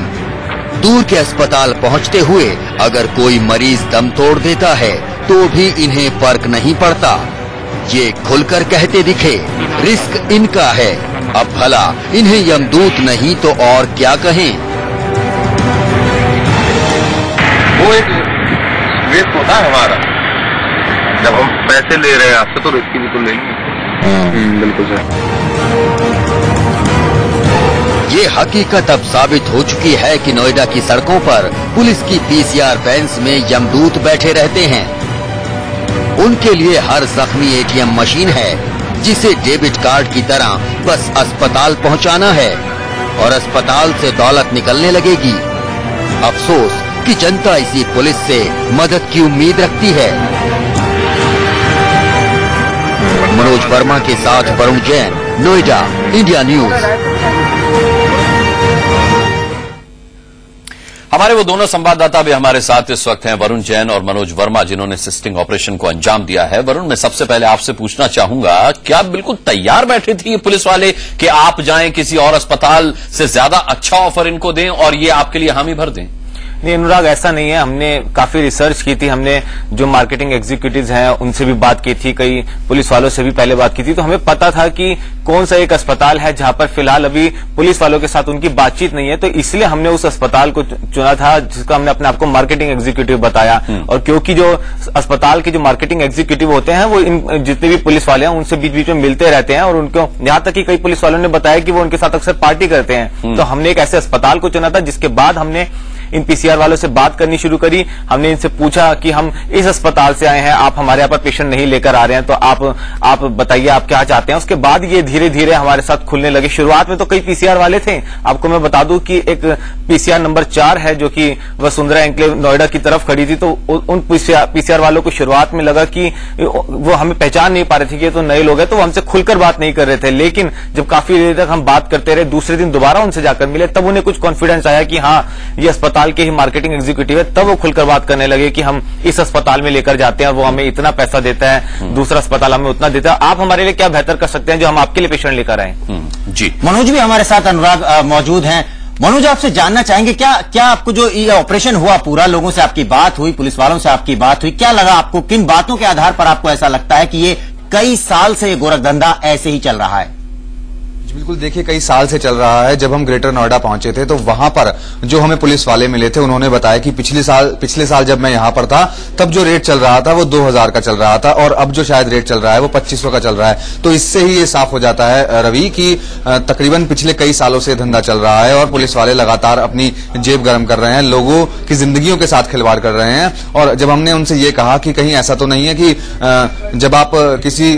दूर के अस्पताल पहुंचते हुए अगर कोई मरीज दम तोड़ देता है तो भी इन्हें फर्क नहीं पड़ता। ये खुलकर कहते दिखे, रिस्क इनका है, अब भला इन्हें यमदूत नहीं तो और क्या कहें। वो एक रिस्क होता है हमारा, जब हम पैसे ले रहे हैं आपसे तो रिस्क भी तो लेंगे। बिल्कुल सर। ये हकीकत अब साबित हो चुकी है कि नोएडा की सड़कों पर पुलिस की पीसीआर वैन्स में यमदूत बैठे रहते हैं। उनके लिए हर जख्मी एटीएम मशीन है, जिसे डेबिट कार्ड की तरह बस अस्पताल पहुंचाना है और अस्पताल से दौलत निकलने लगेगी। अफसोस कि जनता इसी पुलिस से मदद की उम्मीद रखती है। मनोज वर्मा के साथ वरुण जैन, नोएडा, इंडिया न्यूज। हमारे वो दोनों संवाददाता भी हमारे साथ इस वक्त हैं, वरुण जैन और मनोज वर्मा, जिन्होंने सिस्टिंग ऑपरेशन को अंजाम दिया है। वरुण, मैं सबसे पहले आपसे पूछना चाहूंगा, क्या बिल्कुल तैयार बैठे थे ये पुलिस वाले कि आप जाएं किसी और अस्पताल से ज्यादा अच्छा ऑफर इनको दें और ये आपके लिए हामी भर दें? नहीं अनुराग, ऐसा नहीं है। हमने काफी रिसर्च की थी, हमने जो मार्केटिंग एग्जीक्यूटिव्स हैं उनसे भी बात की थी, कई पुलिस वालों से भी पहले बात की थी, तो हमें पता था कि कौन सा एक अस्पताल है जहां पर फिलहाल अभी पुलिस वालों के साथ उनकी बातचीत नहीं है, तो इसलिए हमने उस अस्पताल को चुना था जिसका हमने अपने आपको मार्केटिंग एग्जीक्यूटिव बताया। और क्योंकि जो अस्पताल के जो मार्केटिंग एग्जीक्यूटिव होते हैं वो इन जितने भी पुलिस वाले हैं उनसे बीच बीच में मिलते रहते हैं, और उनको यहाँ तक कि कई पुलिस वालों ने बताया कि वो उनके साथ अक्सर पार्टी करते हैं। तो हमने एक ऐसे अस्पताल को चुना था, जिसके बाद हमने इन पीसीआर वालों से बात करनी शुरू करी। हमने इनसे पूछा कि हम इस अस्पताल से आए हैं, आप हमारे यहाँ पर पेशेंट नहीं लेकर आ रहे हैं, तो आप बताइए आप क्या चाहते हैं। उसके बाद ये धीरे धीरे हमारे साथ खुलने लगे। शुरुआत में तो कई पीसीआर वाले थे। आपको मैं बता दूं कि एक पीसीआर नंबर 4 है जो कि वसुंधरा एन्क्लेव नोएडा की तरफ खड़ी थी, तो उन पीसीआर वालों को शुरुआत में लगा कि वो हमें पहचान नहीं पा रहे थे कि ये तो नए लोग हैं, तो वो हमसे खुलकर बात नहीं कर रहे थे। लेकिन जब काफी देर तक हम बात करते रहे, दूसरे दिन दोबारा उनसे जाकर मिले, तब उन्हें कुछ कॉन्फिडेंस आया कि हाँ ये अस्पताल के ही मार्केटिंग एग्जीक्यूटिव है। तब वो खुलकर बात करने लगे कि हम इस अस्पताल में लेकर जाते हैं, वो हमें इतना पैसा देता है, दूसरा अस्पताल हमें उतना देता है, आप हमारे लिए क्या बेहतर कर सकते हैं जो हम आपके लिए पेशेंट लेकर आए। जी मनोज भी हमारे साथ अनुराग मौजूद हैं। मनोज, आपसे जानना चाहेंगे क्या आपको जो ये ऑपरेशन हुआ पूरा, लोगों से आपकी बात हुई, पुलिस वालों से आपकी बात हुई, क्या लगा आपको, किन बातों के आधार पर आपको ऐसा लगता है कि ये कई साल से गोरखधंधा ऐसे ही चल रहा है? बिल्कुल, देखिए कई साल से चल रहा है। जब हम ग्रेटर नोएडा पहुंचे थे तो वहां पर जो हमें पुलिस वाले मिले थे उन्होंने बताया कि पिछले साल जब मैं यहां पर था तब जो रेट चल रहा था वो 2000 का चल रहा था, और अब जो शायद रेट चल रहा है वो 2500 का चल रहा है। तो इससे ही ये साफ हो जाता है रवि कि तकरीबन पिछले कई सालों से धंधा चल रहा है और पुलिस वाले लगातार अपनी जेब गर्म कर रहे हैं, लोगों की जिंदगियों के साथ खिलवाड़ कर रहे हैं। और जब हमने उनसे ये कहा कि कहीं ऐसा तो नहीं है कि जब आप किसी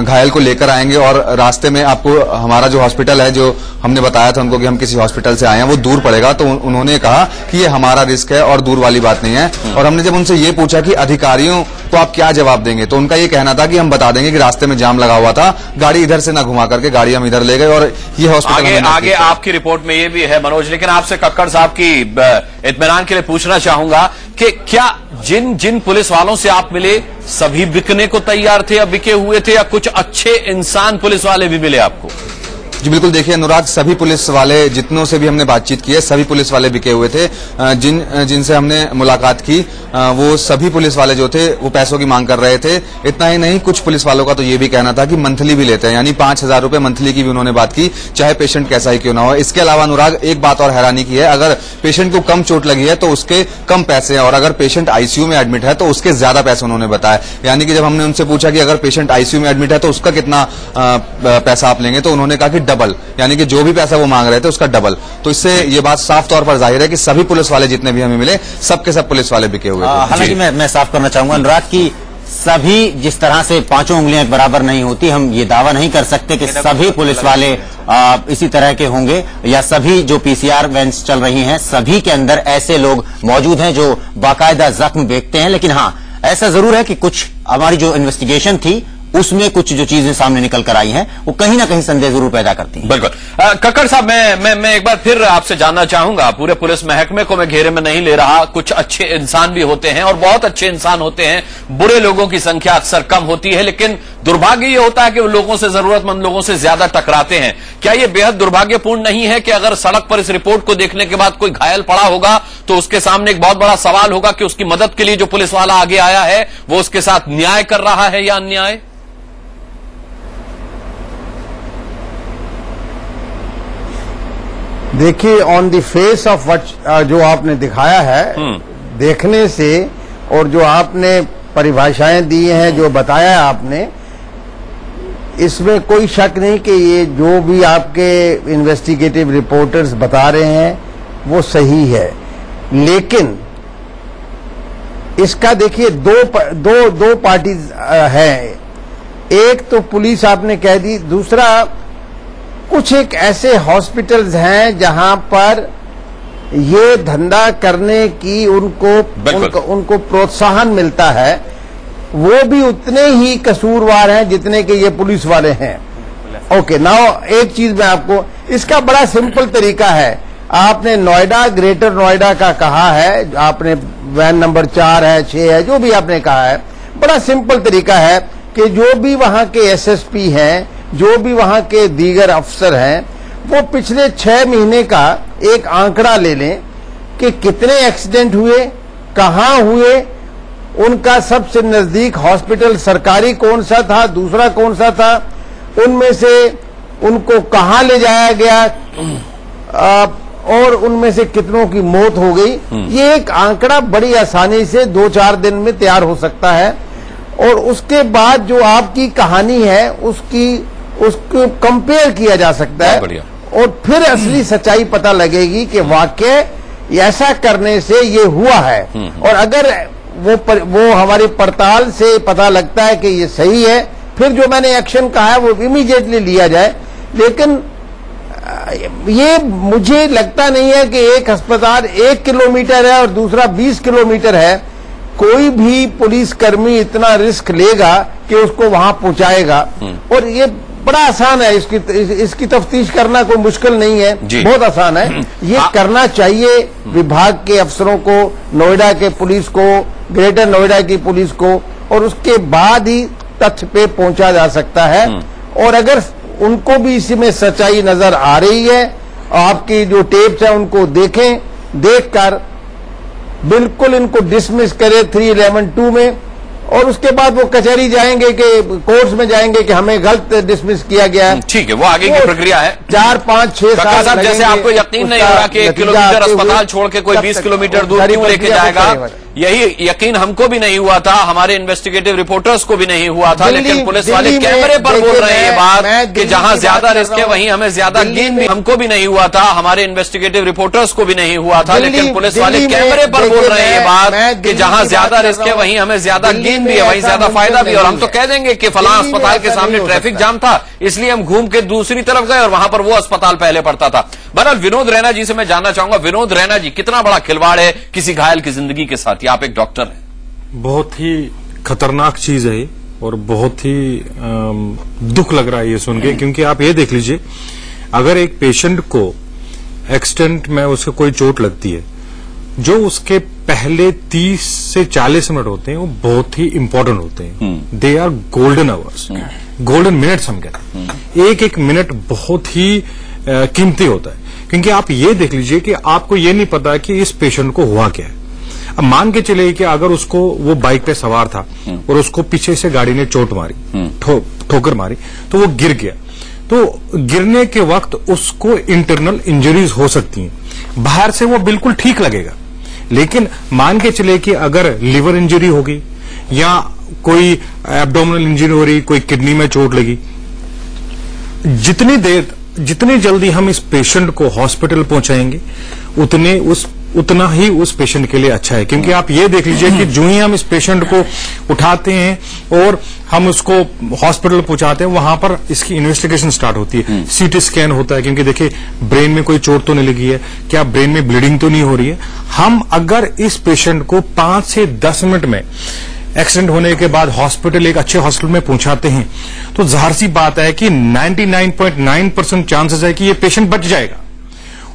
घायल को लेकर आएंगे और रास्ते में आपको हमारा जो हॉस्पिटल है, जो हमने बताया था उनको कि हम किसी हॉस्पिटल से आए हैं, वो दूर पड़ेगा, तो उन्होंने कहा कि ये हमारा रिस्क है और दूर वाली बात नहीं है। और हमने जब उनसे ये पूछा कि अधिकारियों को आप क्या जवाब देंगे, तो उनका ये कहना था कि हम बता देंगे कि रास्ते में जाम लगा हुआ था, गाड़ी इधर से ना घुमा करके गाड़ी हम इधर ले गए और ये हॉस्पिटल आगे आपकी रिपोर्ट में ये भी है मनोज। लेकिन आपसे कक्कड़ साहब की इत्मीनान के लिए पूछना चाहूंगा कि क्या जिन पुलिस वालों से आप मिले सभी बिकने को तैयार थे या बिके हुए थे, या कुछ अच्छे इंसान पुलिस वाले भी मिले आपको? जी बिल्कुल, देखिए अनुराग, सभी पुलिस वाले जितनों से भी हमने बातचीत की है, सभी पुलिस वाले बिके हुए थे। जिनसे हमने मुलाकात की वो सभी पुलिस वाले जो थे वो पैसों की मांग कर रहे थे। इतना ही नहीं, कुछ पुलिस वालों का तो ये भी कहना था कि मंथली भी लेते हैं, यानी 5,000 रुपए मंथली की भी उन्होंने बात की, चाहे पेशेंट कैसा ही क्यों ना हो। इसके अलावा अनुराग, एक बात और हैरानी की है, अगर पेशेंट को कम चोट लगी है तो उसके कम पैसे हैं, और अगर पेशेंट आईसीयू में एडमिट है तो उसके ज्यादा पैसे उन्होंने बताया। यानी कि जब हमने उनसे पूछा कि अगर पेशेंट आईसीयू में एडमिट है तो उसका कितना पैसा आप लेंगे, तो उन्होंने कहा कि डबल, यानी कि जो भी पैसा वो मांग रहे थे उसका डबल। तो इससे ये बात साफ तौर पर जाहिर है कि सभी पुलिस वाले जितने भी हमें मिले, सबके सब पुलिस वाले बिके हुए थे। हालांकि मैं साफ करना चाहूंगा अनुराग की सभी जिस तरह से पांचों उंगलियां बराबर नहीं होती, हम ये दावा नहीं कर सकते कि सभी पुलिस वाले इसी तरह के होंगे, या सभी जो पीसीआर वैन्स चल रही हैं सभी के अंदर ऐसे लोग मौजूद हैं जो बाकायदा जख्म देखते हैं। लेकिन हाँ, ऐसा जरूर है कि कुछ हमारी जो इन्वेस्टिगेशन थी उसमें कुछ जो चीजें सामने निकल कर आई हैं वो कहीं ना कहीं संदेह जरूर पैदा करती हैं। बिल्कुल। कक्कड़ साहब, मैं एक बार फिर आपसे जानना चाहूंगा, पूरे पुलिस महकमे को मैं घेरे में नहीं ले रहा, कुछ अच्छे इंसान भी होते हैं और बहुत अच्छे इंसान होते हैं, बुरे लोगों की संख्या अक्सर कम होती है, लेकिन दुर्भाग्य ये होता है कि वो लोगों से, जरूरतमंद लोगों से ज्यादा टकराते हैं। क्या ये बेहद दुर्भाग्यपूर्ण नहीं है कि अगर सड़क पर इस रिपोर्ट को देखने के बाद कोई घायल पड़ा होगा तो उसके सामने एक बहुत बड़ा सवाल होगा कि उसकी मदद के लिए जो पुलिस वाला आगे आया है वो उसके साथ न्याय कर रहा है या अन्याय? देखिए, on the face of what जो आपने दिखाया है, देखने से और जो आपने परिभाषाएं दी हैं, जो बताया आपने, इसमें कोई शक नहीं कि ये जो भी आपके इन्वेस्टिगेटिव रिपोर्टर्स बता रहे हैं वो सही है। लेकिन इसका देखिए दो पार्टीज हैं। एक तो पुलिस आपने कह दी, दूसरा कुछ एक ऐसे हॉस्पिटल्स हैं जहां पर ये धंधा करने की उनको प्रोत्साहन मिलता है, वो भी उतने ही कसूरवार हैं जितने के ये पुलिस वाले हैं। ओके, नाउ एक चीज मैं आपको, इसका बड़ा सिंपल तरीका है। आपने नोएडा, ग्रेटर नोएडा का कहा है, आपने वैन नंबर 4 है, 6 है, जो भी आपने कहा है, बड़ा सिंपल तरीका है कि जो भी वहां के एसएसपी हैं, जो भी वहां के दीगर अफसर हैं, वो पिछले 6 महीने का एक आंकड़ा ले लें कि कितने एक्सीडेंट हुए, कहां हुए, उनका सबसे नजदीक हॉस्पिटल सरकारी कौन सा था, दूसरा कौन सा था, उनमें से उनको कहां ले जाया गया, और उनमें से कितनों की मौत हो गई। ये एक आंकड़ा बड़ी आसानी से 2-4 दिन में तैयार हो सकता है, और उसके बाद जो आपकी कहानी है उसको कंपेयर किया जा सकता है, और फिर असली सच्चाई पता लगेगी कि वाकई ऐसा करने से ये हुआ है। और अगर वो हमारी पड़ताल से पता लगता है कि ये सही है, फिर जो मैंने एक्शन कहा है वो इमीडिएटली लिया जाए। लेकिन ये मुझे लगता नहीं है कि एक अस्पताल 1 किलोमीटर है और दूसरा 20 किलोमीटर है, कोई भी पुलिसकर्मी इतना रिस्क लेगा कि उसको वहां पहुंचाएगा। और ये बड़ा आसान है, इसकी तफ्तीश करना कोई मुश्किल नहीं है, बहुत आसान है। ये करना चाहिए विभाग के अफसरों को, नोएडा के पुलिस को, ग्रेटर नोएडा की पुलिस को, और उसके बाद ही तथ्य पे पहुंचा जा सकता है। और अगर उनको भी इसी में सच्चाई नजर आ रही है, आपकी जो टेप्स है उनको देखें, देखकर बिल्कुल इनको डिसमिस करें 311(2) में, और उसके बाद वो कचहरी जाएंगे कि कोर्ट्स में जाएंगे कि हमें गलत डिसमिस किया गया है। ठीक है, वो आगे की प्रक्रिया है। 4, 5, 6 साल जैसे आपको यकीन नहीं हो रहा कि 1 किलोमीटर अस्पताल छोड़ के कोई 20 किलोमीटर दूर क्यों लेके जाएगा, यही यकीन हमको भी नहीं हुआ था, हमारे इन्वेस्टिगेटिव रिपोर्टर्स को भी नहीं हुआ था। लेकिन पुलिस वाले कैमरे पर बोल रहे हैं ये बात कि जहां ज्यादा रिस्क है वहीं हमें ज्यादा गेन भी, हमको भी नहीं हुआ था, हमारे इन्वेस्टिगेटिव रिपोर्टर्स को भी नहीं हुआ था। लेकिन पुलिस वाले कैमरे पर बोल रहे हैं ये बात कि जहां ज्यादा रिस्क है वहीं हमें ज्यादा गेन भी है, वहीं ज्यादा फायदा भी है। और हम तो कह देंगे कि फलां अस्पताल के सामने ट्रैफिक जाम था, इसलिए हम घूम के दूसरी तरफ गए और वहां पर वो अस्पताल पहले पड़ता था। बहरहाल विनोद रैना जी से मैं जानना चाहूंगा, विनोद रैना जी, कितना बड़ा खिलवाड़ है किसी घायल की जिंदगी के साथ? आप एक डॉक्टर हैं। बहुत ही खतरनाक चीज है और बहुत ही दुख लग रहा है ये सुन के, क्योंकि आप ये देख लीजिए, अगर एक पेशेंट को एक्सीडेंट में उसको कोई चोट लगती है, जो उसके पहले 30 से 40 मिनट होते हैं वो बहुत ही इंपॉर्टेंट होते हैं, they are golden hours. Golden minutes हम कहते हैं। एक एक मिनट बहुत ही कीमती होता है, क्योंकि आप ये देख लीजिए कि आपको ये नहीं पता कि इस पेशेंट को हुआ क्या है। अब मान के चले कि अगर उसको, वो बाइक पे सवार था और उसको पीछे से गाड़ी ने चोट मारी, ठोकर मारी, तो वो गिर गया, तो गिरने के वक्त उसको इंटरनल इंजरीज हो सकती हैं। बाहर से वो बिल्कुल ठीक लगेगा, लेकिन मान के चले कि अगर लिवर इंजरी होगी या कोई एब्डोमिनल इंजरी हो रही, कोई किडनी में चोट लगी, जितनी जल्दी हम इस पेशेंट को हॉस्पिटल पहुंचाएंगे उतना ही उस पेशेंट के लिए अच्छा है। क्योंकि आप ये देख लीजिए कि जो ही हम इस पेशेंट को उठाते हैं और हम उसको हॉस्पिटल पहुंचाते हैं, वहां पर इसकी इन्वेस्टिगेशन स्टार्ट होती है। सीटी स्कैन होता है, क्योंकि देखिए ब्रेन में कोई चोट तो नहीं लगी है, क्या ब्रेन में ब्लीडिंग तो नहीं हो रही है। हम अगर इस पेशेंट को 5 से 10 मिनट में एक्सीडेंट होने के बाद हॉस्पिटल, एक अच्छे हॉस्पिटल में पहुंचाते हैं, तो जाहिर सी बात है कि 99.9% चांसेस है कि ये पेशेंट बच जाएगा।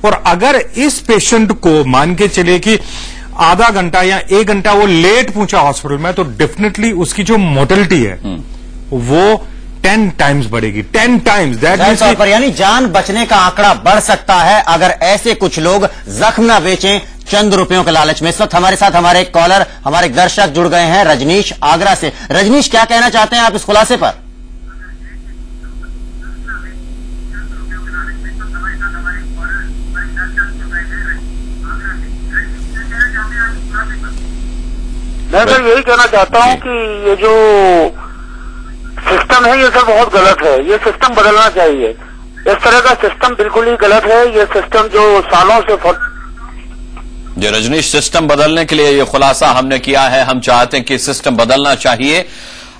और अगर इस पेशेंट को मान के चले कि आधा घंटा या 1 घंटा वो लेट पहुंचा हॉस्पिटल में, तो डेफिनेटली उसकी जो मोर्टेलिटी है वो 10 टाइम्स बढ़ेगी। 10 टाइम्स, दैट मींस यानी जान बचने का आंकड़ा बढ़ सकता है अगर ऐसे कुछ लोग जख्म न बेचें चंद रुपयों के लालच में। इस वक्त हमारे साथ हमारे एक कॉलर, हमारे एक दर्शक जुड़ गए हैं, रजनीश आगरा से। रजनीश, क्या कहना चाहते हैं आप इस खुलासे पर? मैं सर यही कहना चाहता हूं कि ये जो सिस्टम है ये सर बहुत गलत है, ये सिस्टम बदलना चाहिए। इस तरह का सिस्टम बिल्कुल ही गलत है। ये सिस्टम जो सालों से जो रजनीश, सिस्टम बदलने के लिए ये खुलासा हमने किया है। हम चाहते हैं कि सिस्टम बदलना चाहिए।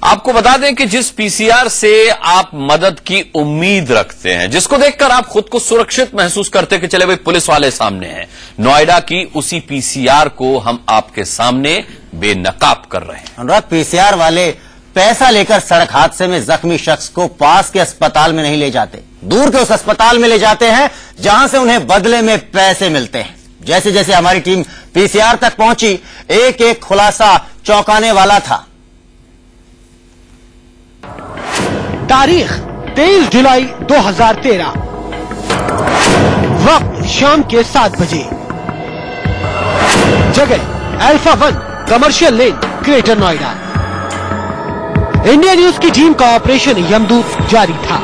आपको बता दें कि जिस पीसीआर से आप मदद की उम्मीद रखते हैं, जिसको देखकर आप खुद को सुरक्षित महसूस करते कि चले भाई पुलिस वाले सामने हैं, नोएडा की उसी पीसीआर को हम आपके सामने बेनकाब कर रहे हैं। अनुराग, पीसीआर वाले पैसा लेकर सड़क हादसे में जख्मी शख्स को पास के अस्पताल में नहीं ले जाते, दूर के उस अस्पताल में ले जाते हैं जहां से उन्हें बदले में पैसे मिलते हैं। जैसे जैसे हमारी टीम पीसीआर तक पहुंची, एक एक खुलासा चौंकाने वाला था। तारीख 23 जुलाई 2013, वक्त शाम के 7 बजे, जगह अल्फा 1 कमर्शियल लेन, ग्रेटर नोएडा। इंडिया न्यूज की टीम का ऑपरेशन यमदूत जारी था।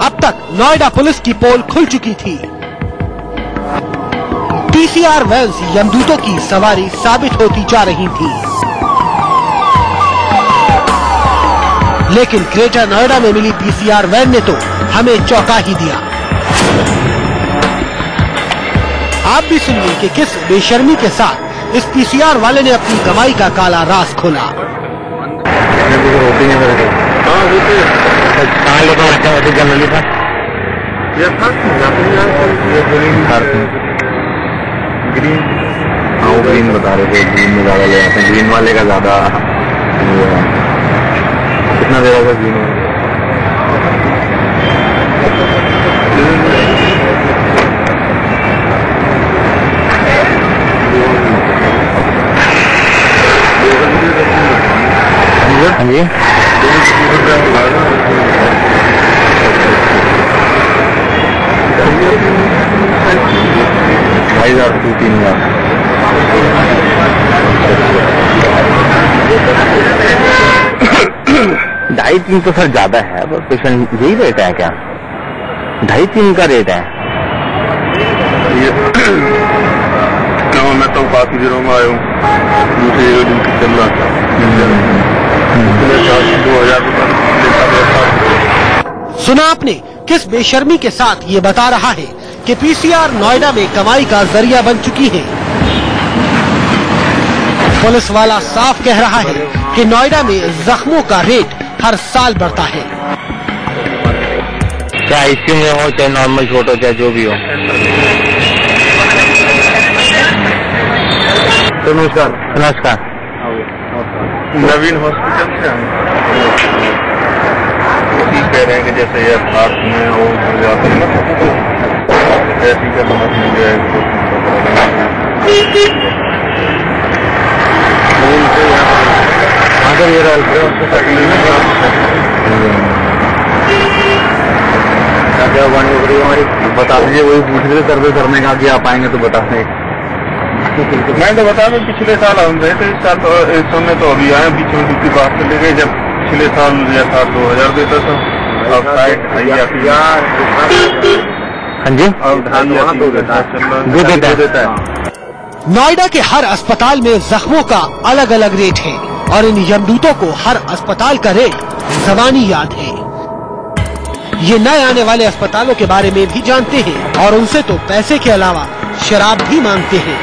अब तक नोएडा पुलिस की पोल खुल चुकी थी। पीसीआर वैन्स यमदूतों की सवारी साबित होती जा रही थी, लेकिन ग्रेटर नोएडा में मिली पीसीआर वैन ने तो हमें चौंका ही दिया। आप भी सुनिए कि किस बेशर्मी के साथ इस पीसीआर वाले ने अपनी कमाई का काला राज खोला। ग्रीन बता रहे थे, ग्रीन में ज्यादा ले आते हैं, ग्रीन वाले का ज्यादा कितना देगा सर ग्रीन वाले? हाँ जी, 2,500 से 3,000। ढाई 3 तो सर ज्यादा है, पर पेशेंट यही रेट है क्या? 2.5-3 का रेट है। मैं तो काफी दिनों में आया हूँ, दूसरे दिन चल रहा था, 2,000 रुपये। सुना आपने किस बेशर्मी के साथ ये बता रहा है कि पीसीआर नोएडा में कमाई का जरिया बन चुकी है। पुलिस वाला साफ कह रहा है कि नोएडा में जख्मों का रेट हर साल बढ़ता है। चाहे आईसीयू में हो, चाहे नॉर्मल छोट हो, चाहे जो भी हो। नमस्कार। नमस्कार। नवीन हॉस्पिटल से कह रहे हैं कि जैसे ये हाथ में वो जाते हैं ना, ऐसी का बात मिल जाएगी। ये क्या बानी हो रही है हमारी? बता दीजिए, वही पूछ रहे थे सर्वे करने का कि आप आएंगे तो बता दें। मैं तो बता दूं, पिछले साल हम गए थे, इस साल तो इस समय तो अभी आए, बीच में दूसरी बात चले गए। जब पिछले साल या था 2000 देता था, अब साइड हाँ जी, अब 2 देता है। नोएडा के हर अस्पताल में जख्मों का अलग अलग रेट है और इन यमदूतों को हर अस्पताल का रेट ज़बानी याद है। ये नए आने वाले अस्पतालों के बारे में भी जानते हैं और उनसे तो पैसे के अलावा शराब भी मांगते हैं।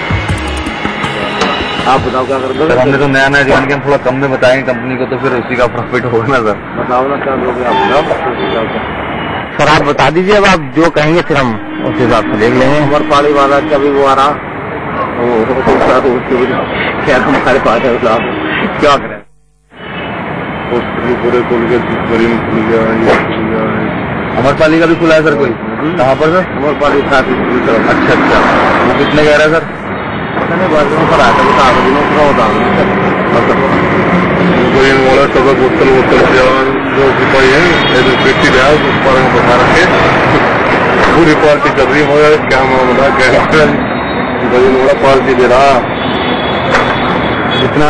आप बताओ क्या कर दो? हमने तो नया नया जान के हम थोड़ा कम में बताएंगे कंपनी को, तो फिर उसी का प्रॉफिट होगा ना सर। बताओ ना क्या दोगे आप? सर आप बता दीजिए, अब आप जो कहेंगे फिर हम उस हिसाब से देख लेंगे। उमर पाली वाला कभी वो आ रहा क्या हमारे पास है, क्या करें? पूरे खुल के मरीन खुल गया। अमरपाली का भी खुला है सर कोई? कहाँ पर सर? अमरपाली था। अच्छा अच्छा, वो कितने कह रहा है सर? बोतल जो सिपाही है जो पेटी है उस पर बता रखे, पूरी पार्टी कर रही है। क्या मामला क्या पार्टी दे रहा, जितना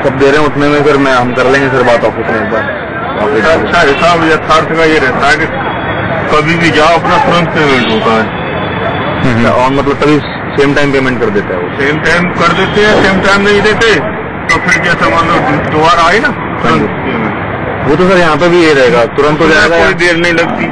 सब दे रहे हैं उतने में फिर हम कर लेंगे सर बात ऑफिस में एक बार। अच्छा हिसाब यथार्थ का ये रहता है कि कभी भी जाओ अपना तुरंत पेमेंट होता है और मतलब तभी सेम टाइम पेमेंट कर देता है। वो सेम टाइम कर देते हैं, सेम टाइम नहीं देते तो फिर क्या सामान दोबारा आए ना तुरंत। वो तो सर यहाँ पे भी ये रहेगा, तुरंत हो जाएगा, कोई देर नहीं लगती।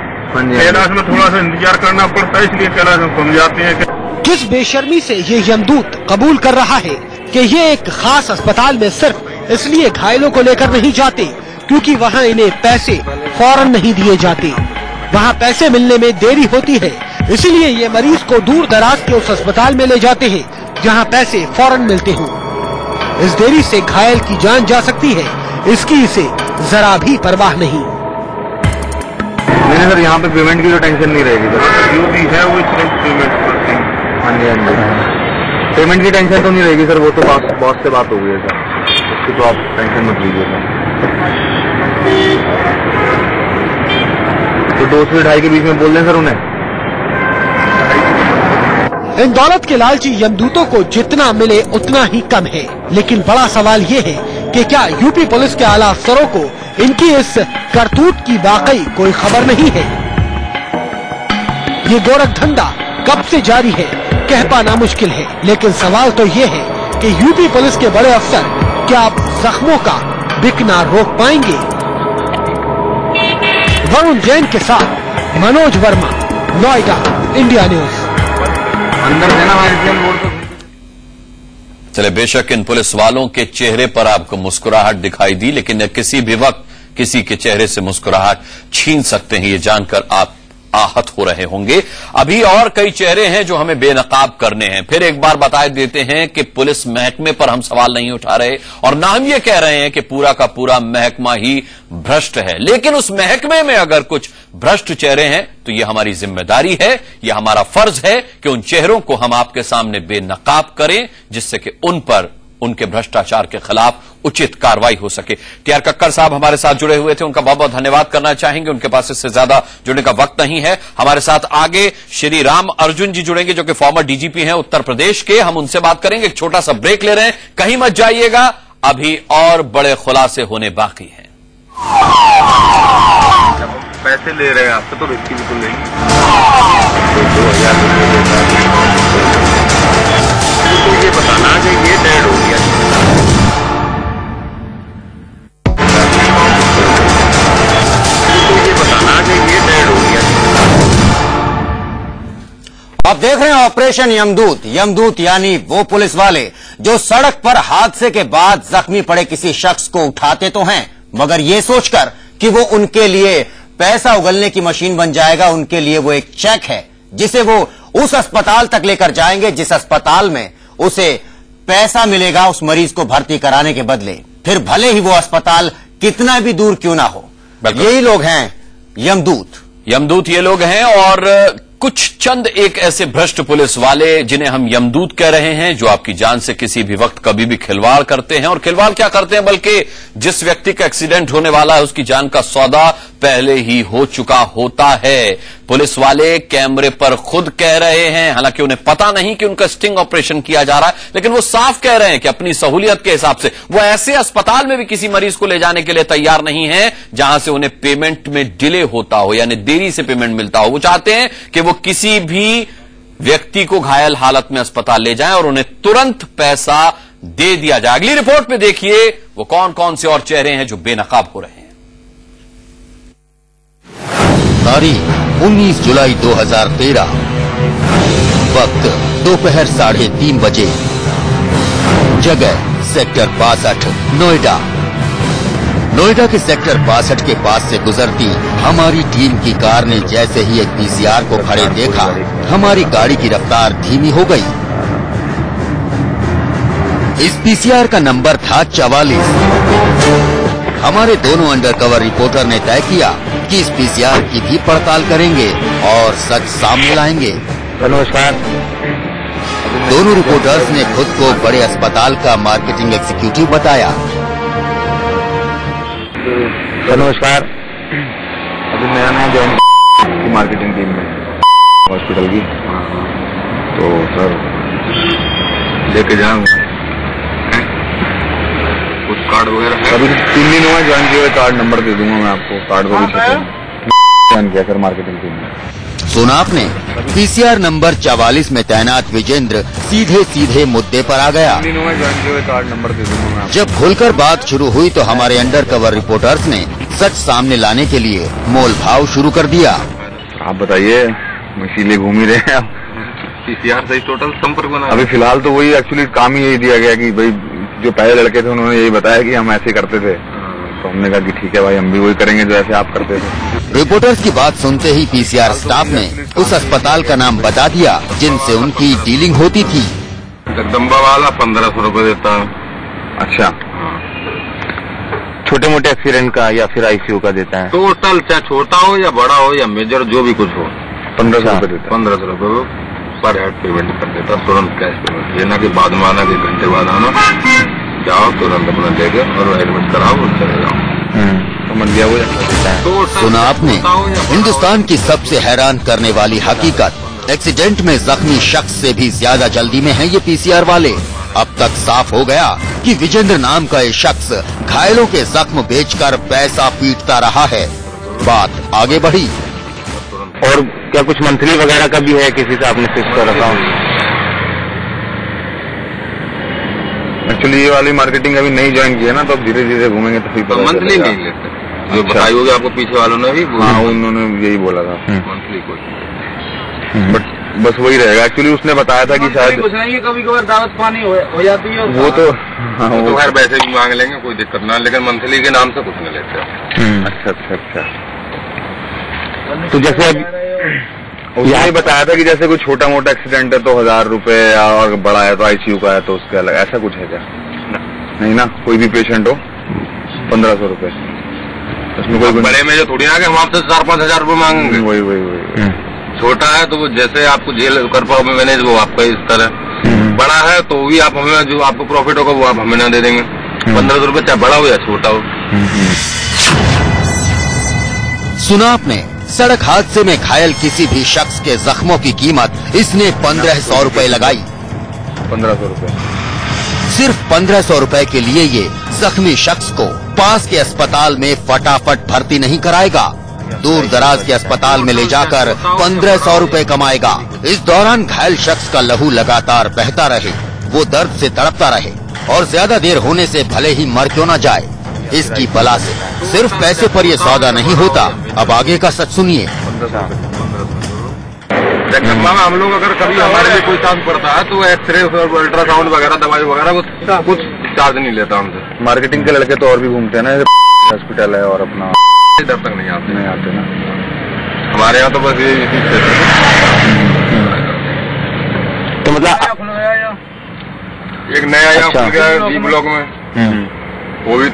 कैलाश में थोड़ा सा इंतजार करना पड़ता है, इसलिए कैलाश में समझ जाते हैं। किस बेशर्मी से ये यमदूत कबूल कर रहा है कि ये एक खास अस्पताल में सिर्फ इसलिए घायलों को लेकर नहीं जाते क्योंकि वहाँ इन्हें पैसे फौरन नहीं दिए जाते। वहाँ पैसे मिलने में देरी होती है, इसलिए ये मरीज को दूर दराज के उस अस्पताल में ले जाते हैं जहाँ पैसे फौरन मिलते हों। इस देरी से घायल की जान जा सकती है, इसकी इसे जरा भी परवाह नहीं। नहीं सर, यहाँ पे पेमेंट की तो टेंशन नहीं रहेगी सर, जो भी है वो तुरंत पेमेंट करते हैं। हाँ जी हाँ जी, पेमेंट की टेंशन तो नहीं रहेगी सर, वो तो बॉस से बात हो गई है सर, उसकी तो आप टेंशन मत लीजिए सर। तो 2 से 2.5 के बीच में बोल दें सर उन्हें। इन दौलत के लालची यमदूतों को जितना मिले उतना ही कम है, लेकिन बड़ा सवाल ये है कि क्या यूपी पुलिस के आला अफसरों को इनकी इस करतूत की वाकई कोई खबर नहीं है? ये गोरख धंधा कब से जारी है कह पाना मुश्किल है, लेकिन सवाल तो ये है कि यूपी पुलिस के बड़े अफसर क्या आप जख्मों का बिकना रोक पाएंगे? वरुण जैन के साथ मनोज वर्मा, नोएडा, इंडिया न्यूज। अंदर देना चले, बेशक इन पुलिस वालों के चेहरे पर आपको मुस्कुराहट दिखाई दी, लेकिन किसी भी वक्त किसी के चेहरे से मुस्कुराहट छीन सकते हैं, ये जानकर आप आहत हो रहे होंगे। अभी और कई चेहरे हैं जो हमें बेनकाब करने हैं। फिर एक बार बता देते हैं कि पुलिस महकमे पर हम सवाल नहीं उठा रहे और ना हम ये कह रहे हैं कि पूरा का पूरा महकमा ही भ्रष्ट है, लेकिन उस महकमे में अगर कुछ भ्रष्ट चेहरे हैं तो ये हमारी जिम्मेदारी है, ये हमारा फर्ज है कि उन चेहरों को हम आपके सामने बेनकाब करें, जिससे कि उन पर उनके भ्रष्टाचार के खिलाफ उचित कार्रवाई हो सके। टीआर कक्कड़ साहब हमारे साथ जुड़े हुए थे, उनका बहुत बहुत धन्यवाद करना चाहेंगे। उनके पास इससे ज्यादा जुड़ने का वक्त नहीं है। हमारे साथ आगे श्री राम अर्जुन जी जुड़ेंगे जो कि फॉर्मर डीजीपी हैं उत्तर प्रदेश के, हम उनसे बात करेंगे। एक छोटा सा ब्रेक ले रहे हैं, कहीं मत जाइएगा, अभी और बड़े खुलासे होने बाकी हैं। पैसे ले रहे हैं आपसे तो रिस्क भी तो लेंगे। 2000 तो ये बताना कि ये डेड हो गया। ये बताना कि ये डेड हो गया। आप देख रहे हैं ऑपरेशन यमदूत। यमदूत यानी वो पुलिस वाले जो सड़क पर हादसे के बाद जख्मी पड़े किसी शख्स को उठाते तो हैं, मगर ये सोचकर कि वो उनके लिए पैसा उगलने की मशीन बन जाएगा, उनके लिए वो एक चेक है जिसे वो उस अस्पताल तक लेकर जाएंगे जिस अस्पताल में उसे पैसा मिलेगा उस मरीज को भर्ती कराने के बदले, फिर भले ही वो अस्पताल कितना भी दूर क्यों ना हो। यही लोग हैं यमदूत। यमदूत ये लोग हैं और कुछ चंद एक ऐसे भ्रष्ट पुलिस वाले जिन्हें हम यमदूत कह रहे हैं, जो आपकी जान से किसी भी वक्त कभी भी खिलवाड़ करते हैं। और खिलवाड़ क्या करते हैं, बल्कि जिस व्यक्ति का एक्सीडेंट होने वाला है उसकी जान का सौदा पहले ही हो चुका होता है। पुलिस वाले कैमरे पर खुद कह रहे हैं, हालांकि उन्हें पता नहीं कि उनका स्टिंग ऑपरेशन किया जा रहा है, लेकिन वो साफ कह रहे हैं कि अपनी सहूलियत के हिसाब से वो ऐसे अस्पताल में भी किसी मरीज को ले जाने के लिए तैयार नहीं है जहां से उन्हें पेमेंट में डिले होता हो, यानी देरी से पेमेंट मिलता हो। वो चाहते हैं कि वो किसी भी व्यक्ति को घायल हालत में अस्पताल ले जाएं और उन्हें तुरंत पैसा दे दिया जाए। अगली रिपोर्ट में देखिए वो कौन कौन से और चेहरे हैं जो बेनकाब हो रहे हैं। तारीख 19 जुलाई 2013, वक्त दोपहर 3:30 बजे, जगह सेक्टर 62 नोएडा। नोएडा के सेक्टर 62 के पास से गुजरती हमारी टीम की कार ने जैसे ही एक पीसीआर को खड़े देखा, हमारी गाड़ी की रफ्तार धीमी हो गई। इस पीसीआर का नंबर था 44। हमारे दोनों अंडरकवर रिपोर्टर ने तय किया कि इस पीसीआर की भी पड़ताल करेंगे और सच सामने लाएंगे। नमस्कार। दोनों रिपोर्टर्स ने खुद को बड़े अस्पताल का मार्केटिंग एग्जीक्यूटिव बताया। नमस्कार। अभी नया नया ज्वाइन की मार्केटिंग टीम में हॉस्पिटल की, तो सर लेके जाऊंगा कुछ कार्ड वगैरह। अभी 3 दिन हुआ ज्वाइन किए हुए, कार्ड नंबर दे दूंगा मैं आपको, कार्ड वो भी ज्वाइन किया सर मार्केटिंग टीम में। सुना आपने, पीसीआर नंबर 44 में तैनात विजेंद्र सीधे सीधे मुद्दे पर आ गया। 3 दिन हुआ ज्वाइन किए हुए, कार्ड नंबर दे दूंगा मैं आपको। जब खुलकर बात शुरू हुई तो हमारे अंडरकवर रिपोर्टर्स ने सच सामने लाने के लिए मोल भाव शुरू कर दिया। आप बताइए, इसीलिए घूम ही रहे हैं आप। पीसीआर से टोटल संपर्क बना। अभी फिलहाल तो वही एक्चुअली काम ही यही दिया गया कि भाई जो पहले लड़के थे उन्होंने यही बताया कि हम ऐसे करते थे, तो हमने कहा कि ठीक है भाई, हम भी वही करेंगे जो ऐसे आप करते थे। रिपोर्टर्स की बात सुनते ही पीसीआर स्टाफ ने उस अस्पताल का नाम बता दिया जिनसे उनकी डीलिंग होती थी। जगदम्बा वाला 1500 रुपए देता है। अच्छा, छोटे मोटे एक्सीडेंट का या फिर आईसीयू का देता है? टोटल चाहे छोटा हो या बड़ा हो या मेजर जो भी कुछ हो 1500 रुपए देता है। 1500 रुपए पर हेड पेमेंट कर देता, तुरंत कैश पेमेंट। ये ना कि बाद में आना, कि घंटे बाद आना, जाओ तुरंत अपना लेके और एडमिट कराओ और चले जाओ। समझ गया, वो देता है। सुना आपने, हिंदुस्तान की सबसे हैरान करने वाली हकीकत, एक्सीडेंट में जख्मी शख्स से भी ज्यादा जल्दी में है ये पीसीआर वाले। अब तक साफ हो गया कि विजेंद्र नाम का ये शख्स घायलों के जख्म बेचकर पैसा पीटता रहा है। बात आगे बढ़ी। और क्या कुछ मंथली वगैरह का भी है, किसी से आपने फिक्स कर रखा? एक्चुअली ये वाली मार्केटिंग अभी नहीं ज्वाइन की है ना, तो अब धीरे धीरे घूमेंगे तो फिर पता चलेगा। मंथली नहीं लेते, जो बताई होगी आपको पीछे वालों ने भी। हाँ, उन्होंने यही बोला था मंथली कोई, बट बस वही रहेगा। एक्चुअली उसने बताया था कि शायद कुछ नहीं है, कभी कभार दावत पानी हो जाती है। वो तो हाँ, वो तो खैर पैसे भी मांग लेंगे, कोई दिक्कत ना, लेकिन मंथली के नाम से कुछ नहीं लेते। अच्छा अच्छा अच्छा। तो जैसे उसने बताया था कि जैसे कोई छोटा मोटा एक्सीडेंट है तो 1000 रुपए, और बड़ा है तो आईसीयू का है तो उसके अलग, ऐसा कुछ है क्या? नहीं ना, कोई भी पेशेंट हो 1500 रुपए उसमें कोई बड़े में जो थोड़ी ना कि हम आपसे 4-5 हजार रुपए मांगेंगे। वही छोटा है तो वो जैसे आपको जेल कर पाओ मैनेज, वो आपका इस तरह। बड़ा है तो भी आप हमें, जो आपको प्रॉफिट होगा वो आप हमें ना दे देंगे। 1500 रुपए चाहे बड़ा हो या छोटा हो। सुना आपने, सड़क हादसे में घायल किसी भी शख्स के जख्मों की कीमत इसने 1500 रुपए लगाई। 1500 रुपए, सिर्फ 1500 रुपए के लिए ये जख्मी शख्स को पास के अस्पताल में फटाफट भर्ती नहीं कराएगा, दूर दराज के अस्पताल में ले जाकर 1500 रुपए कमाएगा। इस दौरान घायल शख्स का लहू लगातार बहता रहे, वो दर्द से तड़पता रहे और ज्यादा देर होने से भले ही मर क्यों न जाए, इसकी बला से सिर्फ पैसे पर ये सौदा नहीं होता। अब आगे का सच सुनिए। जगदम्बा में हम लोग अगर कभी हमारे लिए कोई चांस पड़ता है तो एक्सरे, अल्ट्रासाउंड वगैरह, दवाई वगैरह कुछ चार्ज नहीं लेता हमसे। मार्केटिंग के लड़के तो और भी घूमते हैं ना, हॉस्पिटल है और अपना इधर तक नहीं आते ना। हमारे यहाँ तो बस ये इसी तो मतलब एक नया यहाँ खुल गया है डी ब्लॉक में, वो भी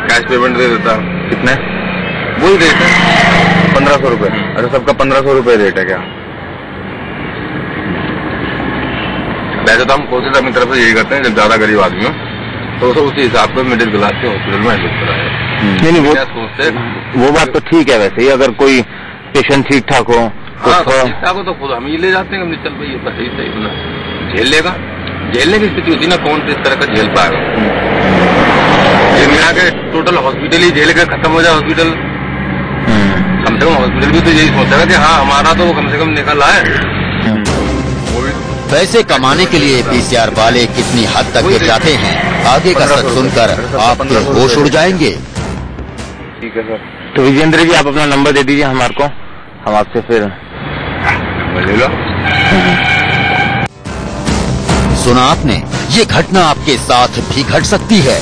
कैश पेमेंट दे देता है। कितने? वही रेट है 1500 रुपए। अरे सबका 1500 रुपए रेट है क्या? वैसे तो हम कोशिश अपनी तरफ से यही करते हैं, जब ज्यादा गरीब आदमी हो तो उसी हिसाब से मिडिल क्लास के हॉस्पिटल में एडमिट कराया। नहीं वो बात तो ठीक है। वैसे ही अगर कोई पेशेंट ठीक ठाक हो तो ठीक ठाक हो तो खुद हम ही ले जाते हैं, चल भाई बस सही ना झेल लेगा। झेलने की स्थिति होती ना, कौन किस तरह का झेल पाएगा। जिनमें आके टोटल हॉस्पिटल ही झेल कर खत्म हो जाए हॉस्पिटल, कम से कम हॉस्पिटल भी तो यही सोचेगा कि हाँ हमारा तो कम से कम निकल आए। पैसे कमाने के लिए पीसीआर वाले कितनी हद तक गिर जाते हैं, आगे का सच सुनकर आपके होश उड़ जाएंगे। ठीक है सर। तो विजेंद्र जी आप अपना नंबर दे दीजिए हमारे को, हम आपसे फिर ले लो। सुना आपने, ये घटना आपके साथ भी घट सकती है।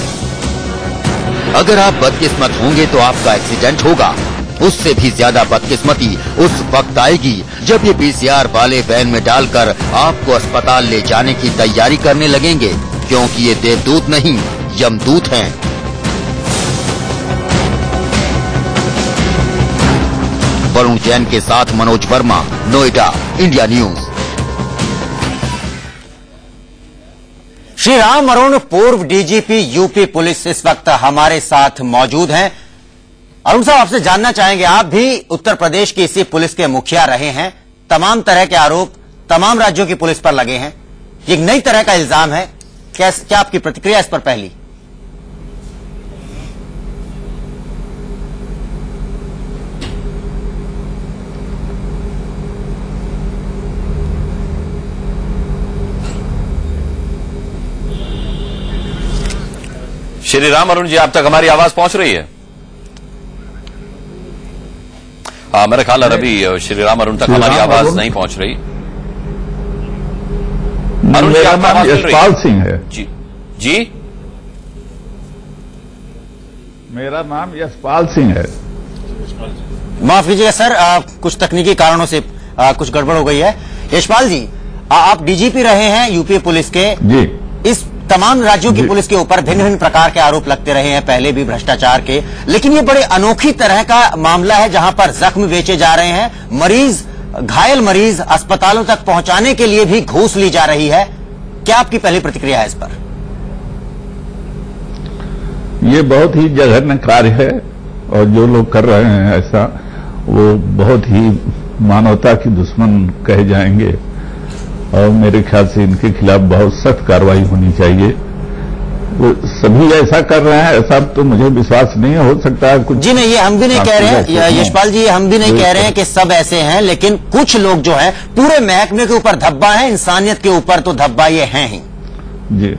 अगर आप बदकिस्मत होंगे तो आपका एक्सीडेंट होगा। उससे भी ज्यादा बदकिस्मती उस वक्त आएगी जब ये पीसीआर वाले वैन में डालकर आपको अस्पताल ले जाने की तैयारी करने लगेंगे, क्योंकि ये देवदूत नहीं यमदूत हैं। वरुण जैन के साथ मनोज वर्मा, नोएडा, इंडिया न्यूज। श्री राम अरुण, पूर्व डीजीपी यूपी पुलिस इस वक्त हमारे साथ मौजूद हैं। अरुण साहब, आपसे जानना चाहेंगे, आप भी उत्तर प्रदेश की इसी पुलिस के मुखिया रहे हैं। तमाम तरह के आरोप तमाम राज्यों की पुलिस पर लगे हैं, ये एक नई तरह का इल्जाम है। क्या आपकी प्रतिक्रिया इस पर? पहली, श्री राम अरुण जी, आप तक हमारी आवाज पहुंच रही है? मेरा ख्याल है अभी श्री राम अरुण तक हमारी आवाज नहीं पहुंच रही। अरुण जी, आपका आवाज मिल रही है? यशपाल सिंह है जी जी, मेरा नाम यशपाल सिंह है। माफ कीजिएगा सर, कुछ तकनीकी कारणों से कुछ गड़बड़ हो गई है। यशपाल जी, आप डीजीपी रहे हैं यूपी पुलिस के जी। इस तमाम राज्यों की पुलिस के ऊपर भिन्न भिन्न प्रकार के आरोप लगते रहे हैं, पहले भी भ्रष्टाचार के, लेकिन ये बड़े अनोखी तरह का मामला है जहां पर जख्म बेचे जा रहे हैं, मरीज, घायल मरीज अस्पतालों तक पहुंचाने के लिए भी घूस ली जा रही है। क्या आपकी पहली प्रतिक्रिया है इस पर? ये बहुत ही जघन्य कार्य है और जो लोग कर रहे हैं ऐसा, वो बहुत ही मानवता की दुश्मन कहे जाएंगे और मेरे ख्याल से इनके खिलाफ बहुत सख्त कार्रवाई होनी चाहिए। वो सभी ऐसा कर रहे हैं ऐसा तो मुझे विश्वास नहीं हो सकता है कुछ। जी नहीं, ये हम भी नहीं कह रहे हैं यशपाल जी, हम भी नहीं कह रहे हैं कि सब ऐसे हैं, लेकिन कुछ लोग जो हैं पूरे महकमे के ऊपर धब्बा है, इंसानियत के ऊपर तो धब्बा ये हैं ही। जी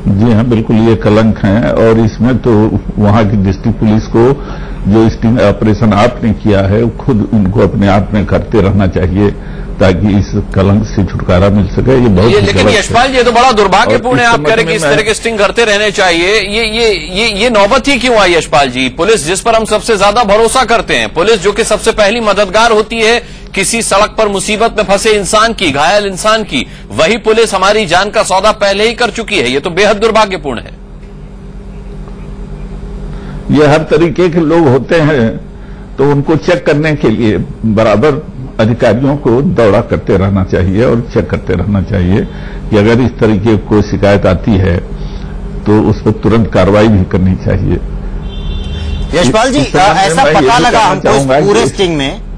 जी हाँ, बिल्कुल ये कलंक है और इसमें तो वहां की डिस्ट्रिक्ट पुलिस को जो स्टिंग ऑपरेशन आपने किया है खुद उनको अपने आप में करते रहना चाहिए ताकि इस कलंक से छुटकारा मिल सके। ये बहुत लेकिन यशपाल जी, ये तो बड़ा दुर्भाग्यपूर्ण है, आप कह रहे हैं कि इस तरह के स्टिंग करते रहने चाहिए। ये नौबत ही क्यों आई यशपाल जी? पुलिस जिस पर हम सबसे ज्यादा भरोसा करते हैं, पुलिस जो कि सबसे पहली मददगार होती है किसी सड़क पर मुसीबत में फंसे इंसान की, घायल इंसान की, वही पुलिस हमारी जान का सौदा पहले ही कर चुकी है। ये तो बेहद दुर्भाग्यपूर्ण है। ये हर तरीके के लोग होते हैं तो उनको चेक करने के लिए बराबर अधिकारियों को दौड़ा करते रहना चाहिए और चेक करते रहना चाहिए कि अगर इस तरीके की कोई शिकायत आती है तो उस पर तुरंत कार्रवाई भी करनी चाहिए। यशपाल जी, ऐसा पता लगा हमको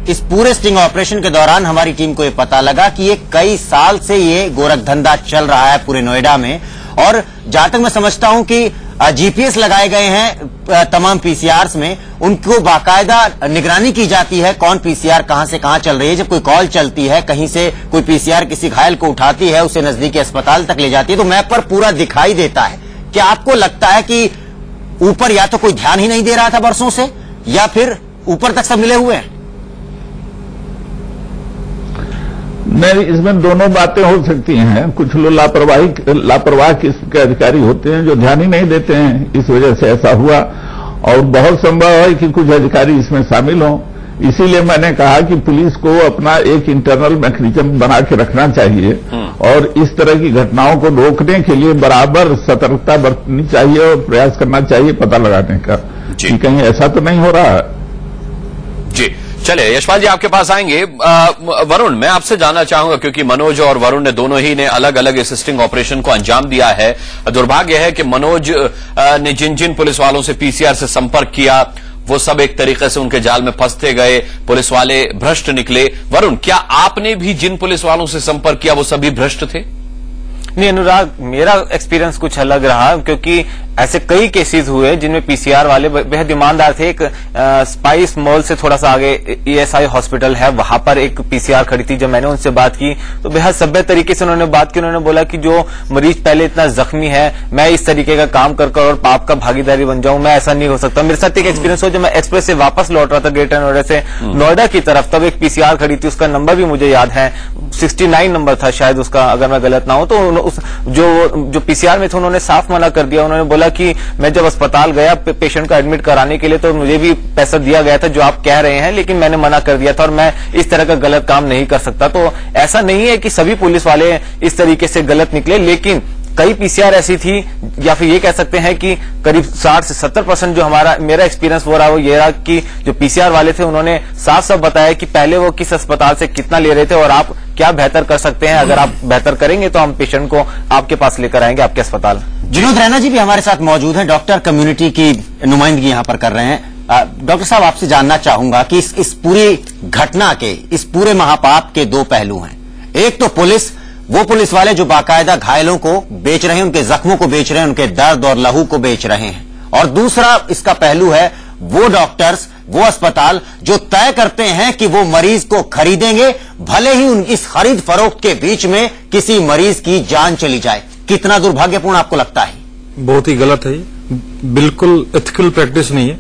इस पूरे स्टिंग ऑपरेशन के दौरान हमारी टीम को ये पता लगा कि ये कई साल से ये गोरख धंधा चल रहा है पूरे नोएडा में, और जहां तक मैं समझता हूं कि जीपीएस लगाए गए हैं तमाम पीसीआर्स में, उनको बाकायदा निगरानी की जाती है कौन पीसीआर कहां से कहां चल रही है। जब कोई कॉल चलती है, कहीं से कोई पीसीआर किसी घायल को उठाती है, उसे नजदीकी अस्पताल तक ले जाती है, तो मैप पर पूरा दिखाई देता है। क्या आपको लगता है कि ऊपर या तो कोई ध्यान ही नहीं दे रहा था बरसों से, या फिर ऊपर तक सब मिले हुए हैं? नहीं, इसमें दोनों बातें हो सकती हैं। कुछ लोग लापरवाह किस्म के अधिकारी होते हैं जो ध्यान ही नहीं देते हैं, इस वजह से ऐसा हुआ, और बहुत संभव है कि कुछ अधिकारी इसमें शामिल हों। इसीलिए मैंने कहा कि पुलिस को अपना एक इंटरनल मैकेनिज्म बना के रखना चाहिए और इस तरह की घटनाओं को रोकने के लिए बराबर सतर्कता बरतनी चाहिए और प्रयास करना चाहिए पता लगाने का कि कहीं ऐसा तो नहीं हो रहा है। जी, चलिए यशपाल जी आपके पास आएंगे। वरुण, मैं आपसे जानना चाहूंगा, क्योंकि मनोज और वरुण ने दोनों ही ने अलग अलग इस स्टिंग ऑपरेशन को अंजाम दिया है। दुर्भाग्य है कि मनोज ने जिन जिन पुलिस वालों से पीसीआर से संपर्क किया वो सब एक तरीके से उनके जाल में फंसते गए, पुलिस वाले भ्रष्ट निकले। वरुण, क्या आपने भी जिन पुलिस वालों से संपर्क किया वो सभी भ्रष्ट थे? नहीं अनुराग, मेरा एक्सपीरियंस कुछ अलग रहा, क्योंकि ऐसे कई केसेस हुए जिनमें पीसीआर वाले बेहद ईमानदार थे। एक स्पाइस मॉल से थोड़ा सा आगे ईएसआई हॉस्पिटल है, वहां पर एक पीसीआर खड़ी थी। जब मैंने उनसे बात की तो बेहद सभ्य तरीके से उन्होंने बात की। उन्होंने बोला कि जो मरीज पहले इतना जख्मी है, मैं इस तरीके का काम कर और पाप का भागीदारी बन जाऊं, मैं ऐसा नहीं हो सकता। मेरे साथ एक एक्सपीरियंस हो, जब मैं एक्सप्रेस से वापस लौट रहा था ग्रेटर नोएडा से नोएडा की तरफ, तब एक पीसीआर खड़ी थी, उसका नंबर भी मुझे याद है, 69 नंबर था शायद उसका, अगर मैं गलत ना हो। तो जो पीसीआर में थे उन्होंने साफ मना कर दिया। उन्होंने बोला कि मैं जब अस्पताल गया पेशेंट को एडमिट कराने के लिए तो मुझे भी पैसा दिया गया था जो आप कह रहे हैं, लेकिन मैंने मना कर दिया था और मैं इस तरह का गलत काम नहीं कर सकता। तो ऐसा नहीं है कि सभी पुलिस वाले इस तरीके से गलत निकले, लेकिन कई पीसीआर ऐसी थी, या फिर ये कह सकते हैं कि करीब 60 से 70% जो मेरा एक्सपीरियंस हो रहा है वो ये रहा कि जो पीसीआर वाले थे उन्होंने साफ साफ बताया कि पहले वो किस अस्पताल से कितना ले रहे थे और आप क्या बेहतर कर सकते हैं। अगर आप बेहतर करेंगे तो हम पेशेंट को आपके पास लेकर आएंगे, आपके अस्पताल। जुनूद रैना जी भी हमारे साथ मौजूद हैं, डॉक्टर कम्युनिटी की नुमाइंदगी यहां पर कर रहे हैं। डॉक्टर साहब, आपसे जानना चाहूंगा कि इस पूरी घटना के, इस पूरे महापाप के दो पहलू हैं। एक तो वो पुलिस वाले जो बाकायदा घायलों को बेच रहे हैं, उनके जख्मों को बेच रहे हैं, उनके दर्द और लहू को बेच रहे हैं, और दूसरा इसका पहलू है वो डॉक्टर्स, वो अस्पताल जो तय करते हैं कि वो मरीज को खरीदेंगे, भले ही उनकी इस खरीद फरोख्त के बीच में किसी मरीज की जान चली जाए। कितना दुर्भाग्यपूर्ण आपको लगता है? बहुत ही गलत है, बिल्कुल एथिकल प्रैक्टिस नहीं है।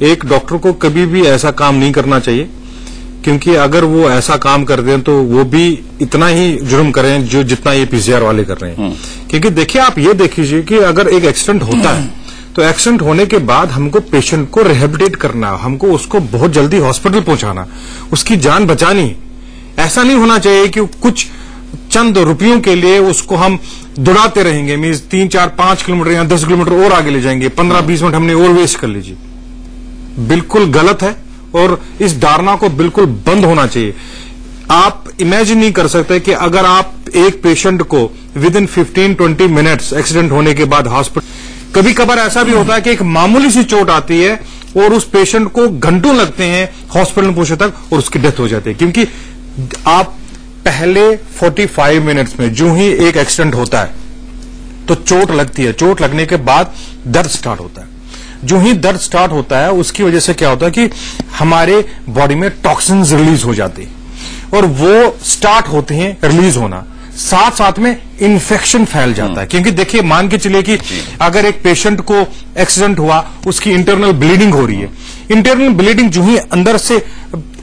एक डॉक्टर को कभी भी ऐसा काम नहीं करना चाहिए, क्योंकि अगर वो ऐसा काम कर दें तो वो भी इतना ही जुर्म करें जो जितना ये पीसीआर वाले कर रहे हैं। क्योंकि देखिए, आप ये देख लीजिए कि अगर एक एक्सीडेंट होता है तो एक्सीडेंट होने के बाद हमको पेशेंट को रिहेबिलिटेट करना, हमको उसको बहुत जल्दी हॉस्पिटल पहुंचाना, उसकी जान बचानी। ऐसा नहीं होना चाहिए कि कुछ चंद रुपयों के लिए उसको हम दौड़ाते रहेंगे, मीन्स 3, 4, 5 किलोमीटर या 10 किलोमीटर और आगे ले जाएंगे, 15-20 मिनट हमने और वेस्ट कर लीजिए। बिल्कुल गलत है और इस धारणा को बिल्कुल बंद होना चाहिए। आप इमेजिन नहीं कर सकते कि अगर आप एक पेशेंट को विद इन 15-20 मिनट्स एक्सीडेंट होने के बाद हॉस्पिटल, कभी कभार ऐसा भी होता है कि एक मामूली सी चोट आती है और उस पेशेंट को घंटों लगते हैं हॉस्पिटल पहुंचने तक और उसकी डेथ हो जाती है। क्योंकि आप पहले 45 मिनट्स में जो ही एक एक्सीडेंट होता है तो चोट लगती है, चोट लगने के बाद दर्द स्टार्ट होता है। जो ही दर्द स्टार्ट होता है उसकी वजह से क्या होता है कि हमारे बॉडी में टॉक्सिन्स रिलीज हो जाते हैं और वो स्टार्ट होते हैं रिलीज होना, साथ साथ में इन्फेक्शन फैल जाता है। क्योंकि देखिए, मान के चलिए कि अगर एक पेशेंट को एक्सीडेंट हुआ, उसकी इंटरनल ब्लीडिंग हो रही है, इंटरनल ब्लीडिंग जो ही अंदर से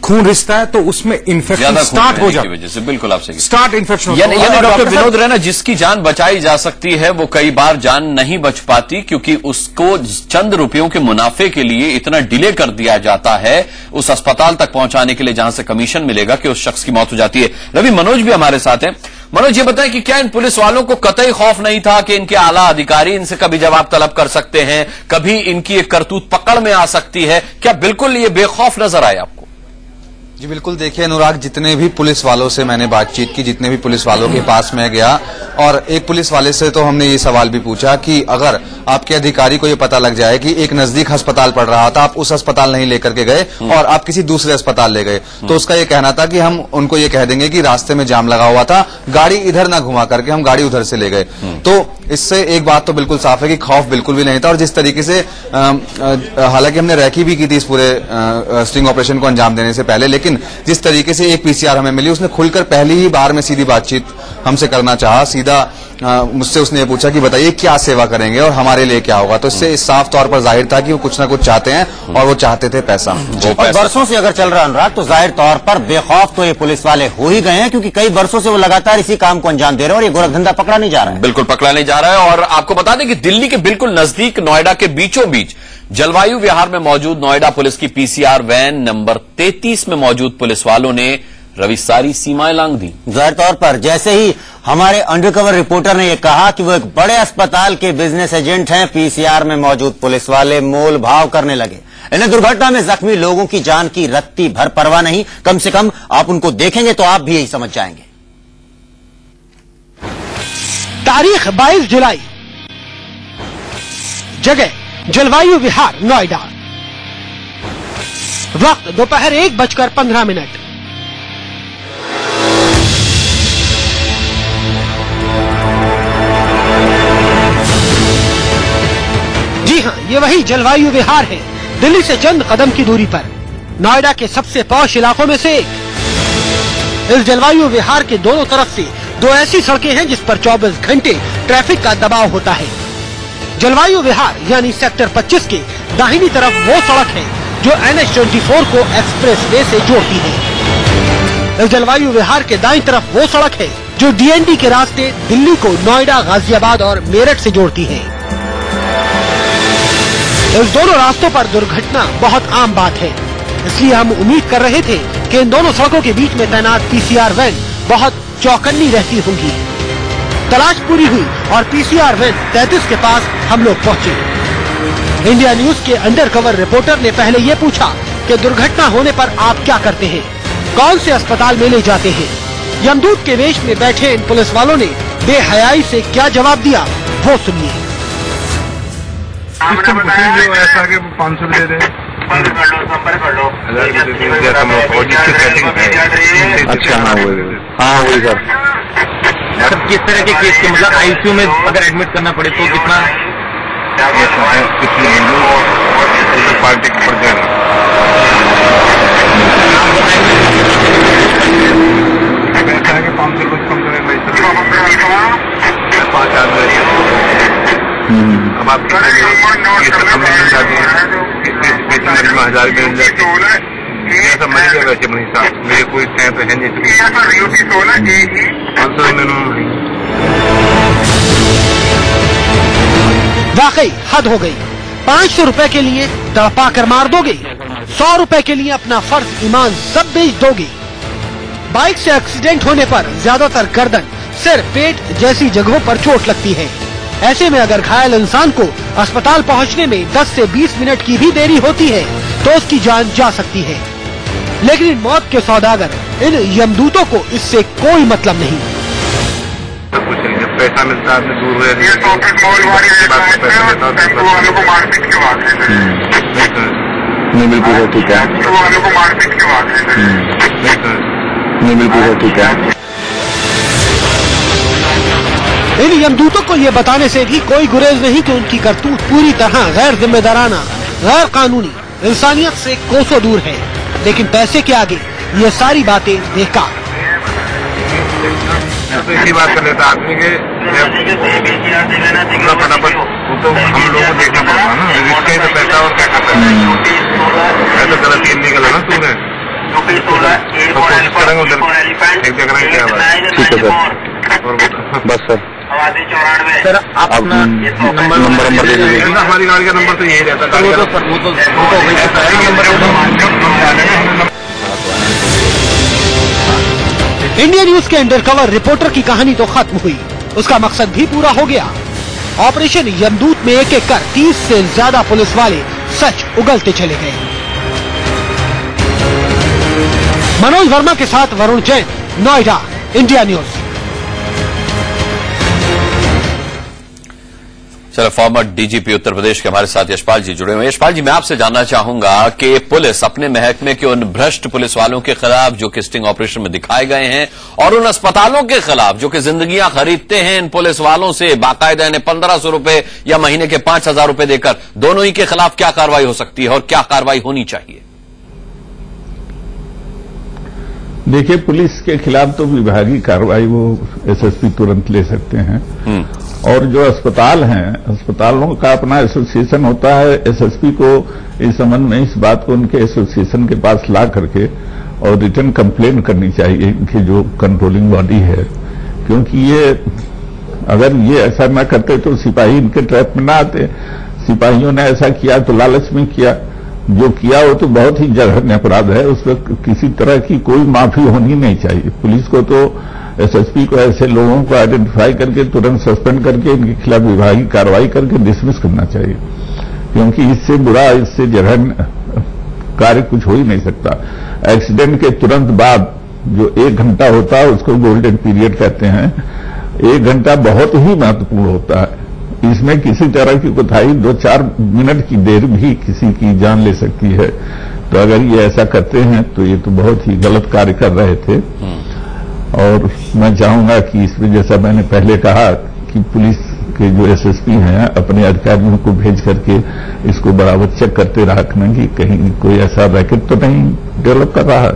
खून रिश्ता है तो उसमें इन्फेक्शन स्टार्ट हो जाता है। बिल्कुल आपसे स्टार्ट इन्फेक्शन। यानी डॉक्टर विनोद रैना, जिसकी जान बचाई जा सकती है वो कई बार जान नहीं बच पाती, क्योंकि उसको चंद रुपयों के मुनाफे के लिए इतना डिले कर दिया जाता है उस अस्पताल तक पहुंचाने के लिए जहां से कमीशन मिलेगा कि उस शख्स की मौत हो जाती है। रवि, मनोज भी हमारे साथ हैं। मनोज, ये बताएं कि क्या इन पुलिस वालों को कतई खौफ नहीं था कि इनके आला अधिकारी इनसे कभी जवाब तलब कर सकते हैं, कभी इनकी एक करतूत पकड़ में आ सकती है? क्या बिल्कुल ये बेखौफ नजर आए आपको? जी बिल्कुल, देखिए अनुराग, जितने भी पुलिस वालों से मैंने बातचीत की, जितने भी पुलिस वालों के पास मैं गया, और एक पुलिस वाले से तो हमने ये सवाल भी पूछा कि अगर आपके अधिकारी को ये पता लग जाए कि एक नजदीक अस्पताल पड़ रहा था, आप उस अस्पताल नहीं लेकर के गए और आप किसी दूसरे अस्पताल ले गए, तो उसका ये कहना था कि हम उनको ये कह देंगे कि रास्ते में जाम लगा हुआ था, गाड़ी इधर ना घुमा करके हम गाड़ी उधर से ले गए। तो इससे एक बात तो बिल्कुल साफ है कि खौफ बिल्कुल भी नहीं था। और जिस तरीके से हालांकि हमने रैकी भी की थी इस पूरे स्टिंग ऑपरेशन को अंजाम देने से पहले, लेकिन जिस तरीके से एक पीसीआर हमें मिली, उसने खुलकर पहली ही बार में सीधी बातचीत हमसे करना चाहा। सीधा मुझसे उसने ये पूछा कि बताइए क्या सेवा करेंगे और हमारे लिए क्या होगा। तो इससे साफ तौर पर जाहिर था कि वो कुछ ना कुछ चाहते हैं और वो चाहते थे पैसा। और बरसों से अगर चल रहा अनुराग, तो जाहिर तौर पर बेखौफ तो ये पुलिस वाले हो ही गए हैं, क्योंकि कई बरसों से वो लगातार इसी काम को अंजाम दे रहे हैं और ये गोरखधंधा पकड़ा नहीं जा रहा है। बिल्कुल पकड़ा नहीं जा रहा है। और आपको बता दें कि दिल्ली के बिल्कुल नजदीक नोएडा के बीचों बीच जलवायु विहार में मौजूद नोएडा पुलिस की पीसीआर वैन नंबर 33 में मौजूद पुलिस वालों ने रवि सारी सीमाएं लांघ दी। जाहिर तौर पर जैसे ही हमारे अंडरकवर रिपोर्टर ने यह कहा कि वो एक बड़े अस्पताल के बिजनेस एजेंट हैं, पीसीआर में मौजूद पुलिस वाले मोल भाव करने लगे। इन्हें दुर्घटना में जख्मी लोगों की जान की रत्ती भर परवाह नहीं। कम से कम आप उनको देखेंगे तो आप भी यही समझ जाएंगे। तारीख 22 जुलाई, जगह जलवायु विहार नोएडा, वक्त दोपहर 1:15। जी हां, ये वही जलवायु विहार है, दिल्ली से चंद कदम की दूरी पर, नोएडा के सबसे पॉश इलाकों में से एक। इस जलवायु विहार के दोनों तरफ से दो ऐसी सड़कें हैं जिस पर 24 घंटे ट्रैफिक का दबाव होता है। जलवायु विहार यानी सेक्टर 25 के दाहिनी तरफ वो सड़क है जो NH-24 को एक्सप्रेस वे से जोड़ती है। इस जलवायु विहार के दाईं तरफ वो सड़क है जो DND के रास्ते दिल्ली को नोएडा, गाजियाबाद और मेरठ से जोड़ती है। इस दोनों रास्तों पर दुर्घटना बहुत आम बात है, इसलिए हम उम्मीद कर रहे थे कि इन दोनों सड़कों के बीच में तैनात पीसीआर वैन बहुत चौकन्नी रहती होंगी। तलाश पूरी हुई और पीसीआर वैन 33 के पास हम लोग पहुंचे। इंडिया न्यूज के अंडरकवर रिपोर्टर ने पहले ये पूछा कि दुर्घटना होने पर आप क्या करते हैं, कौन से अस्पताल में ले जाते हैं। यमदूत के वेश में बैठे इन पुलिस वालों ने बेहयाई से क्या जवाब दिया, वो सुनिए। ऐसा कि 500 दे दे। अच्छा, हाँ वही सर। सर किस तरह के केस के, मतलब आईसीयू में अगर एडमिट करना पड़े तो कितना? पार्टी के पड़ जाएगा। ऐसा है कि 500 कुछ कम करें भाई सर। 5 आदमी अब आप ये सब हमें मिल जाती है, 1000 मिल जाती है। ऐसा मर गया वैसे मनी साहब, मेरे कोई तय तो है नहीं। 500 मिनिमम। वाकई हद हो गई। 500 रुपए के लिए तड़पा कर मार दोगे, 100 रुपए के लिए अपना फर्ज ईमान सब बेच दोगे। बाइक से एक्सीडेंट होने पर ज्यादातर गर्दन, सिर, पेट जैसी जगहों पर चोट लगती है। ऐसे में अगर घायल इंसान को अस्पताल पहुंचने में 10 से 20 मिनट की भी देरी होती है तो उसकी जान जा सकती है। लेकिन मौत के सौदागर इन यमदूतों को इससे कोई मतलब नहीं। कुछ नहीं, जब पैसा मिलता है दूर हुए नहीं बिल्कुल ठीक है, नहीं बिल्कुल ठीक है। इन यमदूतों को ये बताने से भी कोई गुरेज नहीं कि उनकी करतूत पूरी तरह गैर जिम्मेदाराना, गैर कानूनी, इंसानियत से कोसों दूर है। लेकिन पैसे के आगे ये सारी बातें बेकार। इसी बात कर लेता आदमी के फटाफट, वो तो हम लोगों को देखना पड़ता ना, इसके तो पैसा और क्या करता है। तो गलत इलीगल है ना तूने, तो कोशिश करेंगे उधर एक जगह क्या बात। ठीक है सर, बस सर। सर आप अपना नंबर दे दीजिए। हमारी गाड़ी का नंबर तो यही रहता है। इंडिया न्यूज के अंडरकवर रिपोर्टर की कहानी तो खत्म हुई, उसका मकसद भी पूरा हो गया। ऑपरेशन यमदूत में एक एक कर 30 से ज्यादा पुलिस वाले सच उगलते चले गए। मनोज वर्मा के साथ वरुण जैन, नोएडा, इंडिया न्यूज। चलो, फॉर्मर डीजीपी उत्तर प्रदेश के हमारे साथ यशपाल जी जुड़े हुए हैं। यशपाल जी, मैं आपसे जानना चाहूंगा कि पुलिस अपने महकमे के उन भ्रष्ट पुलिस वालों के खिलाफ जो कि स्टिंग ऑपरेशन में दिखाए गए हैं और उन अस्पतालों के खिलाफ जो कि जिंदगियां खरीदते हैं इन पुलिस वालों से बाकायदा इन्हें 1500 रुपए या महीने के 5000 रुपए देकर, दोनों ही के खिलाफ क्या कार्रवाई हो सकती है और क्या कार्रवाई होनी चाहिए? देखिए, पुलिस के खिलाफ तो विभागीय कार्रवाई वो एसएसपी तुरंत ले सकते हैं। और जो अस्पताल हैं, अस्पतालों का अपना एसोसिएशन होता है। एसएसपी को इस संबंध में इस बात को उनके एसोसिएशन के पास ला करके और रिटर्न कंप्लेन करनी चाहिए इनकी जो कंट्रोलिंग बॉडी है, क्योंकि ये अगर ये ऐसा न करते तो सिपाही इनके ट्रैप में न आते। सिपाहियों ने ऐसा किया तो लालच में किया, जो किया वो तो बहुत ही जघन्य अपराध है। उस पर किसी तरह की कोई माफी होनी नहीं चाहिए। पुलिस को तो एसएसपी को ऐसे लोगों को आइडेंटिफाई करके तुरंत सस्पेंड करके इनके खिलाफ विभागीय कार्रवाई करके डिसमिस करना चाहिए, क्योंकि इससे बुरा, इससे जघन्य कार्य कुछ हो ही नहीं सकता। एक्सीडेंट के तुरंत बाद जो 1 घंटा होता है उसको गोल्डन पीरियड कहते हैं। 1 घंटा बहुत ही महत्वपूर्ण होता है। इसमें किसी तरह की कोताही 2-4 मिनट की देर भी किसी की जान ले सकती है। तो अगर ये ऐसा करते हैं तो ये तो बहुत ही गलत कार्य कर रहे थे। और मैं चाहूंगा कि इसमें, जैसा मैंने पहले कहा, कि पुलिस के जो एसएसपी हैं अपने अधिकारियों को भेज करके इसको बराबर चेक करते रखना कि कहीं कोई ऐसा रैकेट तो नहीं डेवलप कर रहा है।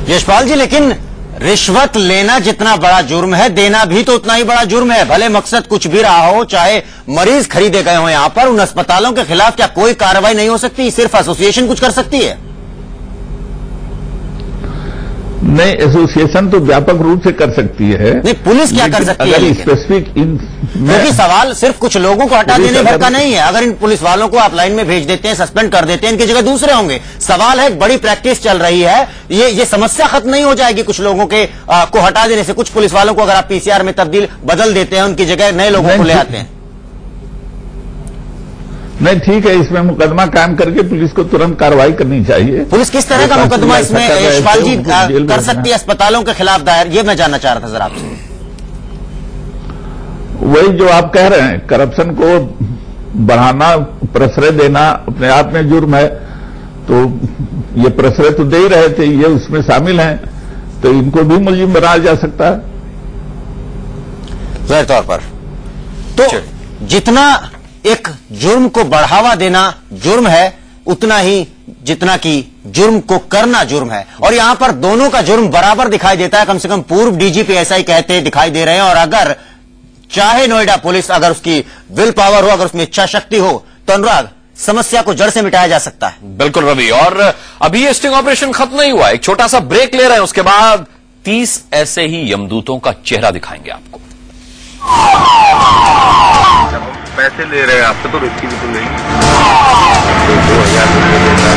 यशपाल जी, लेकिन रिश्वत लेना जितना बड़ा जुर्म है, देना भी तो उतना ही बड़ा जुर्म है। भले मकसद कुछ भी रहा हो, चाहे मरीज खरीदे गए हो यहां पर, उन अस्पतालों के खिलाफ क्या कोई कार्रवाई नहीं हो सकती? सिर्फ एसोसिएशन कुछ कर सकती है? नहीं, एसोसिएशन तो व्यापक रूप से कर सकती है। नहीं, पुलिस क्या कर सकती है? अगर स्पेसिफिक क्योंकि सवाल सिर्फ कुछ लोगों को हटा देने भर का नहीं है। अगर इन पुलिस वालों को आप लाइन में भेज देते हैं, सस्पेंड कर देते हैं, इनकी जगह दूसरे होंगे। सवाल है, बड़ी प्रैक्टिस चल रही है, ये समस्या खत्म नहीं हो जाएगी कुछ लोगों के को हटा देने से? कुछ पुलिस वालों को अगर आप पीसीआर में बदल देते हैं, उनकी जगह नए लोगों को ले आते हैं। नहीं, ठीक है, इसमें मुकदमा कायम करके पुलिस को तुरंत कार्रवाई करनी चाहिए। पुलिस किस तरह का मुकदमा इसमें यशपाल जी कर सकती है अस्पतालों के खिलाफ दायर? ये मैं जानना चाह रहा था जरा आपसे। वही जो आप कह रहे हैं, करप्शन को बढ़ाना, प्रश्रय देना अपने आप में जुर्म है। तो ये प्रश्रय तो दे ही रहे थे, ये उसमें शामिल हैं, तो इनको भी मुलजिम बनाया जा सकता है जाहिर तौर पर। तो जितना एक जुर्म को बढ़ावा देना जुर्म है, उतना ही जितना कि जुर्म को करना जुर्म है। और यहां पर दोनों का जुर्म बराबर दिखाई देता है। कम से कम पूर्व डीजीपी ऐसा ही कहते दिखाई दे रहे हैं। और अगर चाहे नोएडा पुलिस, अगर उसकी विल पावर हो, अगर उसमें इच्छा शक्ति हो, तो अनुराग, समस्या को जड़ से मिटाया जा सकता है। बिल्कुल रवि। और अभी ये स्टिंग ऑपरेशन खत्म नहीं हुआ, एक छोटा सा ब्रेक ले रहे हैं, उसके बाद 30 ऐसे ही यमदूतों का चेहरा दिखाएंगे आपको। पैसे ले रहे हैं आपसे तो रिस्क भी तो लेंगे। 2000 रुपये देता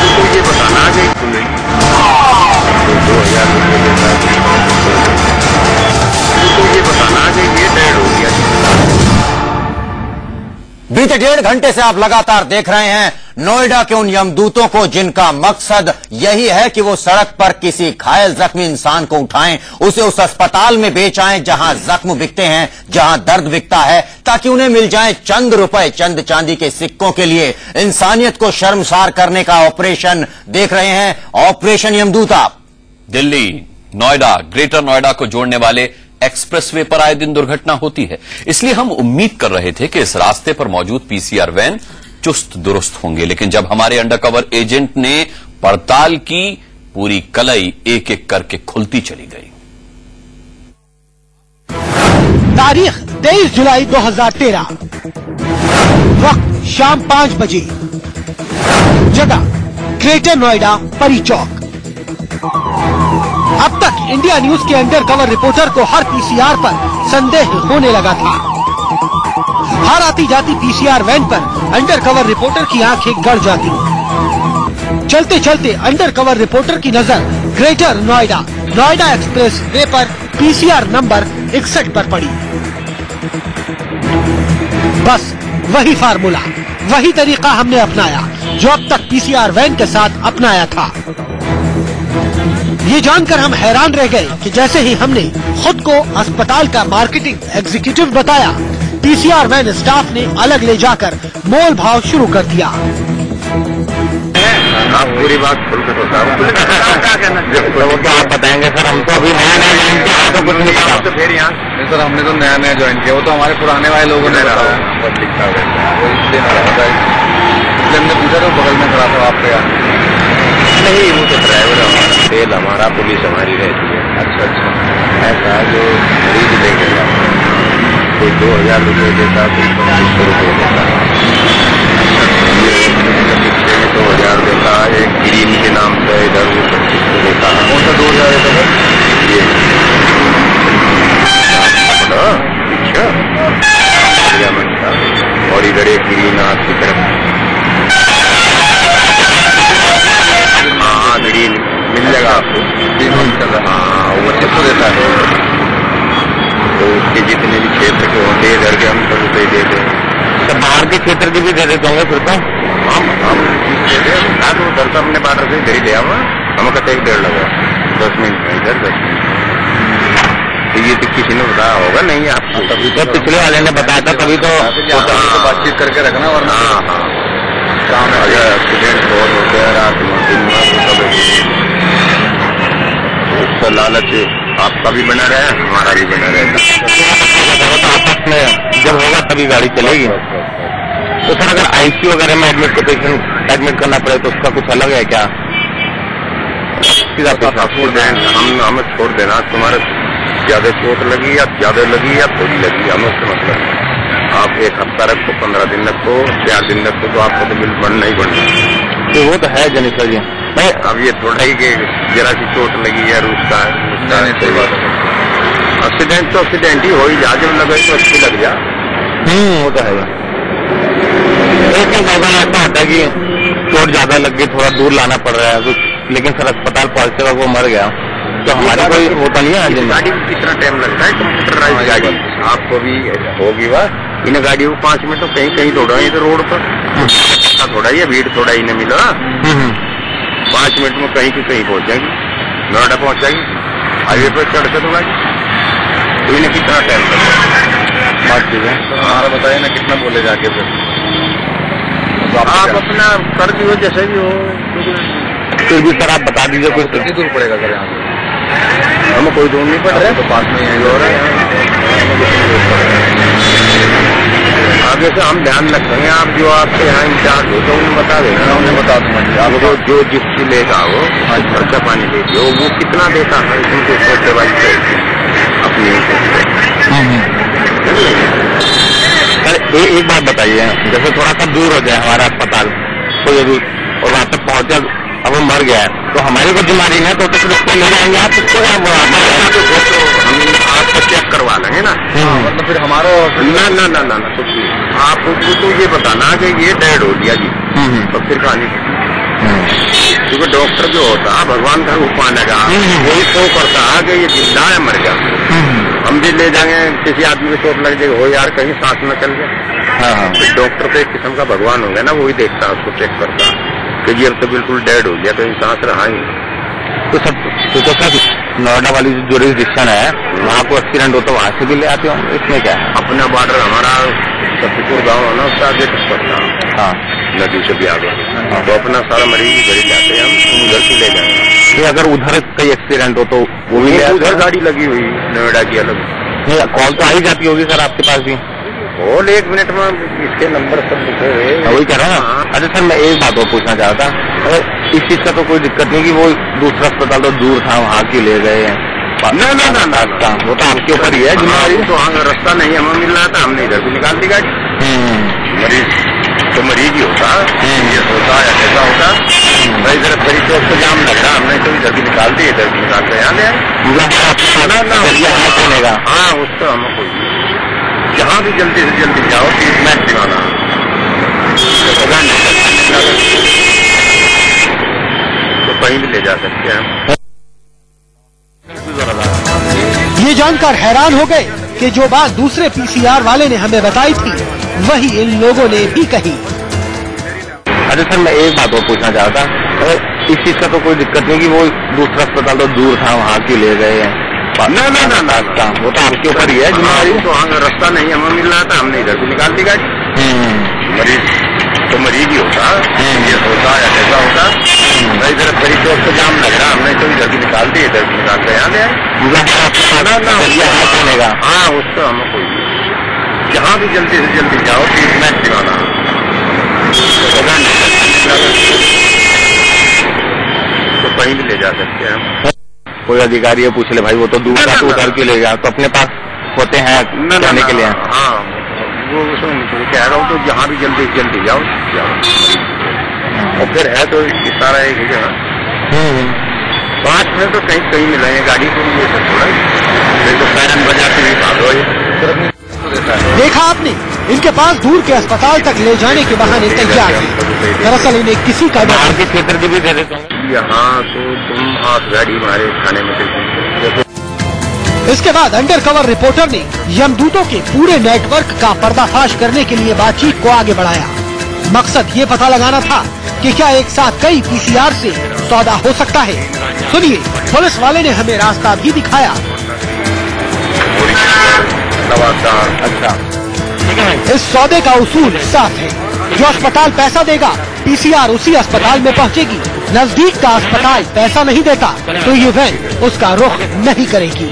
तो ये बताना कि तो लेंगे। 2000 रुपये देता तो ये बताना कि ये डेढ़ हो गया। बीते 1.5 घंटे से आप लगातार देख रहे हैं नोएडा के उन यमदूतों को, जिनका मकसद यही है कि वो सड़क पर किसी घायल जख्मी इंसान को उठाएं, उसे उस अस्पताल में बेच आएं जहां जख्म बिकते हैं, जहां दर्द बिकता है, ताकि उन्हें मिल जाएं चंद रुपए, चंद चांदी के सिक्कों के लिए। इंसानियत को शर्मसार करने का ऑपरेशन देख रहे हैं, ऑपरेशन यमदूत। आप दिल्ली, नोएडा, ग्रेटर नोएडा को जोड़ने वाले एक्सप्रेसवे पर आए दिन दुर्घटना होती है। इसलिए हम उम्मीद कर रहे थे कि इस रास्ते पर मौजूद पीसीआर वैन चुस्त दुरुस्त होंगे, लेकिन जब हमारे अंडरकवर एजेंट ने पड़ताल की, पूरी कलई एक एक करके खुलती चली गई। तारीख 23 जुलाई 2013, वक्त शाम 5 बजे, जगह ग्रेटर नोएडा, परी चौक। अब तक इंडिया न्यूज के अंडरकवर रिपोर्टर को हर पीसीआर पर संदेह होने लगा था। हर आती जाती पीसीआर वैन पर अंडरकवर रिपोर्टर की आंखें गड़ जाती। चलते चलते अंडरकवर रिपोर्टर की नजर greater Noida, Noida express way पर पीसीआर नंबर 61 पर पड़ी। बस वही फार्मूला, वही तरीका हमने अपनाया जो अब तक पीसीआर वैन के साथ अपनाया था। ये जानकर हम हैरान रह गए कि जैसे ही हमने खुद को अस्पताल का मार्केटिंग एग्जीक्यूटिव बताया, पीसीआर वैन स्टाफ ने अलग ले जाकर मोल भाव शुरू कर दिया। आप पूरी बात खुल कर वो तो आप बताएंगे सर, हमको अभी नया तो कुछ नहीं पता। तो फिर यहाँ नहीं सर, हमने तो नया ज्वाइन किया, वो तो हमारे पुराने वाले लोगों ने रहा इसलिए हमने पूछा तो बगल में खड़ा था आपके यहाँ। नहीं, वो तो ड्राइवर हमारा, तेल हमारा, पुलिस हमारी रहती है। अच्छा, ऐसा जो मरीज लेके जाता, कोई 2000 रुपये देता, कोई 2500 रुपये देता, 2000 देता, एक ग्रीन के नाम से इधर वो 2500 देता। कौन सा 2000 देता है? ये अच्छा, और इधर एक ग्रीन आपकी तरफ आपको 3 मंथ चल रहा। हाँ, वो किसको देता है? तो उसके जितने भी क्षेत्र के होते हैं इधर के हम सब रुपये दे दें। तो बाहर के क्षेत्र के भी दे देते होंगे फिर तो? हम दे दें ना, तो उधर से अपने बार्डर से इधर ही ले आओ। हम कहते 1-1.5 लगा 10 मिनट में इधर 10 मिनट। तो ये तो किसी ने बताया होगा नहीं आपको? तभी तो पिछले वाले ने बताया था, तभी तो बातचीत करके रखना। और हाँ हाँ, अगर एक्सीडेंट बहुत होते हैं रात में दिन में, उसका लालच आपका भी बना रहे, हमारा भी बना रहेगा। आपस में जब होगा तभी गाड़ी चलेगी। तो सर अगर आईसीयू वगैरह में एडमिट करना पड़े तो उसका कुछ अलग है क्या? हमें छोड़ देना, तुम्हारे ज्यादा चोट लगी या ज्यादा लगी या थोड़ी लगी, हमें उससे मतलब। आप 1 हफ्ता रखो, 15 दिन रखो, 4 दिन रखो, तो आपको तो बिल बनना ही बनना। तो वो तो है जनीशा जी। नहीं, अब ये थोड़ा ही कि जरा सी चोट लगी या उसका एक्सीडेंट तो एक्सीडेंट ही हो ही जा, जब लगे तो अच्छी लग जा। वो तो है। ऐसा होता है कि चोट ज्यादा लग गई, थोड़ा दूर लाना पड़ रहा है कुछ, लेकिन सर अस्पताल पहुंचते वक्त वो मर गया, तो हमारा कोई होता नहीं है। गाड़ी में कितना टाइम लगता है? कंप्यूटराइज गाड़ी आपको भी होगी वह। इन गाड़ियों को 5 मिनट तो कहीं कहीं दौड़ा है तो रोड पर थोड़ा ही भीड़ थोड़ा ही नहीं मिला। 5 मिनट में कहीं की कहीं पहुंच जाएगी, नोएडा पहुंच जाएगी, हाईवे पर चढ़ के तो गाड़ी। तो इन्हें कितना टाइम लगता है? हमारा बताइए ना, कितना बोले जाके फिर आप अपना कर भी हो जैसे भी हो। फिर भी सर आप बता दीजिए कुछ कितनी दूर पड़ेगा सर यहाँ से? हमें कोई दूर नहीं पड़ रहा है, तो पास में यही हो रहा है। आगे से हम ध्यान रखेंगे। आप जो आपके यहाँ इंचार्ज हो तो उन्हें बता देना। उन्हें बता दूंगा आपको, जो जिसकी लेगा वो खर्चा पानी दे दियो, वो कितना देता है उनको सोचते भाई अपनी। सर एक बात बताइए, जैसे थोड़ा सा दूर हो जाए हमारा अस्पताल कोई दूर और वहाँ तक पहुँचा, अब वो मर गया है, तो हमारी कोई बीमारी है तो फिर उसको ले जाएंगे आप? उसको हम आपको चेक करवा लेंगे ना, मतलब फिर हमारा ना ना ना कुछ आपको तो ये बताना कि ये डेड हो गया जी, तो फिर कहानी। क्योंकि डॉक्टर जो होता है भगवान का रूप माना जा, वही तो करता है कि ये जिंदा है मर गया। हम भी ले जाएंगे, किसी आदमी को चोट लग जाएगी, हो यार कहीं सांस न चल जाए, फिर डॉक्टर तो एक किस्म का भगवान हो गया ना, वही देखता है, उसको चेक करता है कि ये अब तो बिल्कुल डेड हो गया, तो सांस रहा ही। तो सर नोएडा वाली जो जुरिस्डिक्शन है वहाँ को एक्सीडेंट हो तो वहाँ से भी ले आते हो? इसमें क्या है? अपना बॉर्डर हमारा सतीपुर गाँव है ना, उसका आगे तक पड़ता है। हाँ, नदी से भी आगे, तो अपना सारा मरीज इधर ही जाते हैं, हम उधर से ले जाएंगे। तो अगर उधर कहीं एक्सीडेंट हो तो वो भी उधर गाड़ी लगी हुई नोएडा की अलग। कॉल तो आई जाती होगी सर आपके पास भी? कॉल 1 मिनट में इसके नंबर सब लिखे हुए। वही कह रहा हूँ। अच्छा सर, मैं एक बात और पूछना चाहता था, इस चीज का तो कोई दिक्कत नहीं कि वो दूसरा अस्पताल तो दूर था, वहाँ क्यों ले गए हैं? ना ना ना ना, वो तो आपके ऊपर ही है जिम्मेदारी। तो हाँ, रास्ता नहीं हमें मिल रहा था, हमने इधर से निकाल दी गाड़ी। मरीज तो मरीज ही होता, ये होता या कैसा होता भाई, इधर बड़ी चौक को जाम लग रहा, हमने तो इधर भी निकाल दी, इधर भी निकाल कर यहाँ ले आए। हाँ, उसका हमें कोई जहाँ भी जल्दी से जल्दी जाओ, ट्रीटमेंट दिलाना, तो कहीं भी ले जा सकते हैं। ये जानकर हैरान हो गए कि जो बात दूसरे पीसीआर वाले ने हमें बताई थी वही इन लोगों ने भी कही। अच्छा सर, मैं एक बात और पूछना चाहता, इस चीज का तो कोई दिक्कत नहीं कि वो दूसरा अस्पताल तो दूर था, वहाँ क्यों ले गए हैं? ना ना ना ना, वो तो आपके ऊपर ही है जिम्मेदारी। तो हाँ, रास्ता नहीं हमें मिल रहा था, हमने इधर से निकाल दी गाड़ी। मरीज तो मरीज ही होता, ये होता या कैसा होता भाई, इधर बड़ी चौक को जाम लग रहा, हमने तो इधर भी निकाल दी, इधर भी निकाल कर यहाँ ले आए। हाँ, उसका हमें कोई जहाँ भी जल्दी से जल्दी जाओ, ट्रीटमेंट दिलाना, तो कहीं भी ले जा सकते हैं। कोई अधिकारी है पूछ ले भाई, वो तो दूर था तो उधर क्यों ले गया? तो अपने पास होते हैं जाने के लिए। हाँ, वो कह रहा हूँ, तो जहाँ भी जल्दी से जल्दी जाओ, और फिर है तो सारा एक जगह 5 मिनट तो कहीं कहीं मिलेंगे गाड़ी को, ये सब थोड़ा तो पैरन बजा के भी भागो। देखा आपने, इनके पास दूर के अस्पताल तक ले जाने के बहाने तैयार है। दरअसल इन्हें किसी का बाहर के क्षेत्र के भी दे देते होंगे। यहाँ तो तुम आप गाड़ी हमारे थाने में देखो। इसके बाद अंडर कवर रिपोर्टर ने यमदूतों के पूरे नेटवर्क का पर्दाफाश करने के लिए बातचीत को आगे बढ़ाया। मकसद ये पता लगाना था कि क्या एक साथ कई पीसीआर से सौदा हो सकता है। सुनिए, पुलिस वाले ने हमें रास्ता भी दिखाया। अच्छा, इस सौदे का उसूल साफ है। जो अस्पताल पैसा देगा, पीसीआर उसी अस्पताल में पहुंचेगी। नजदीक का अस्पताल पैसा नहीं देता तो ये वैन उसका रुख नहीं करेगी।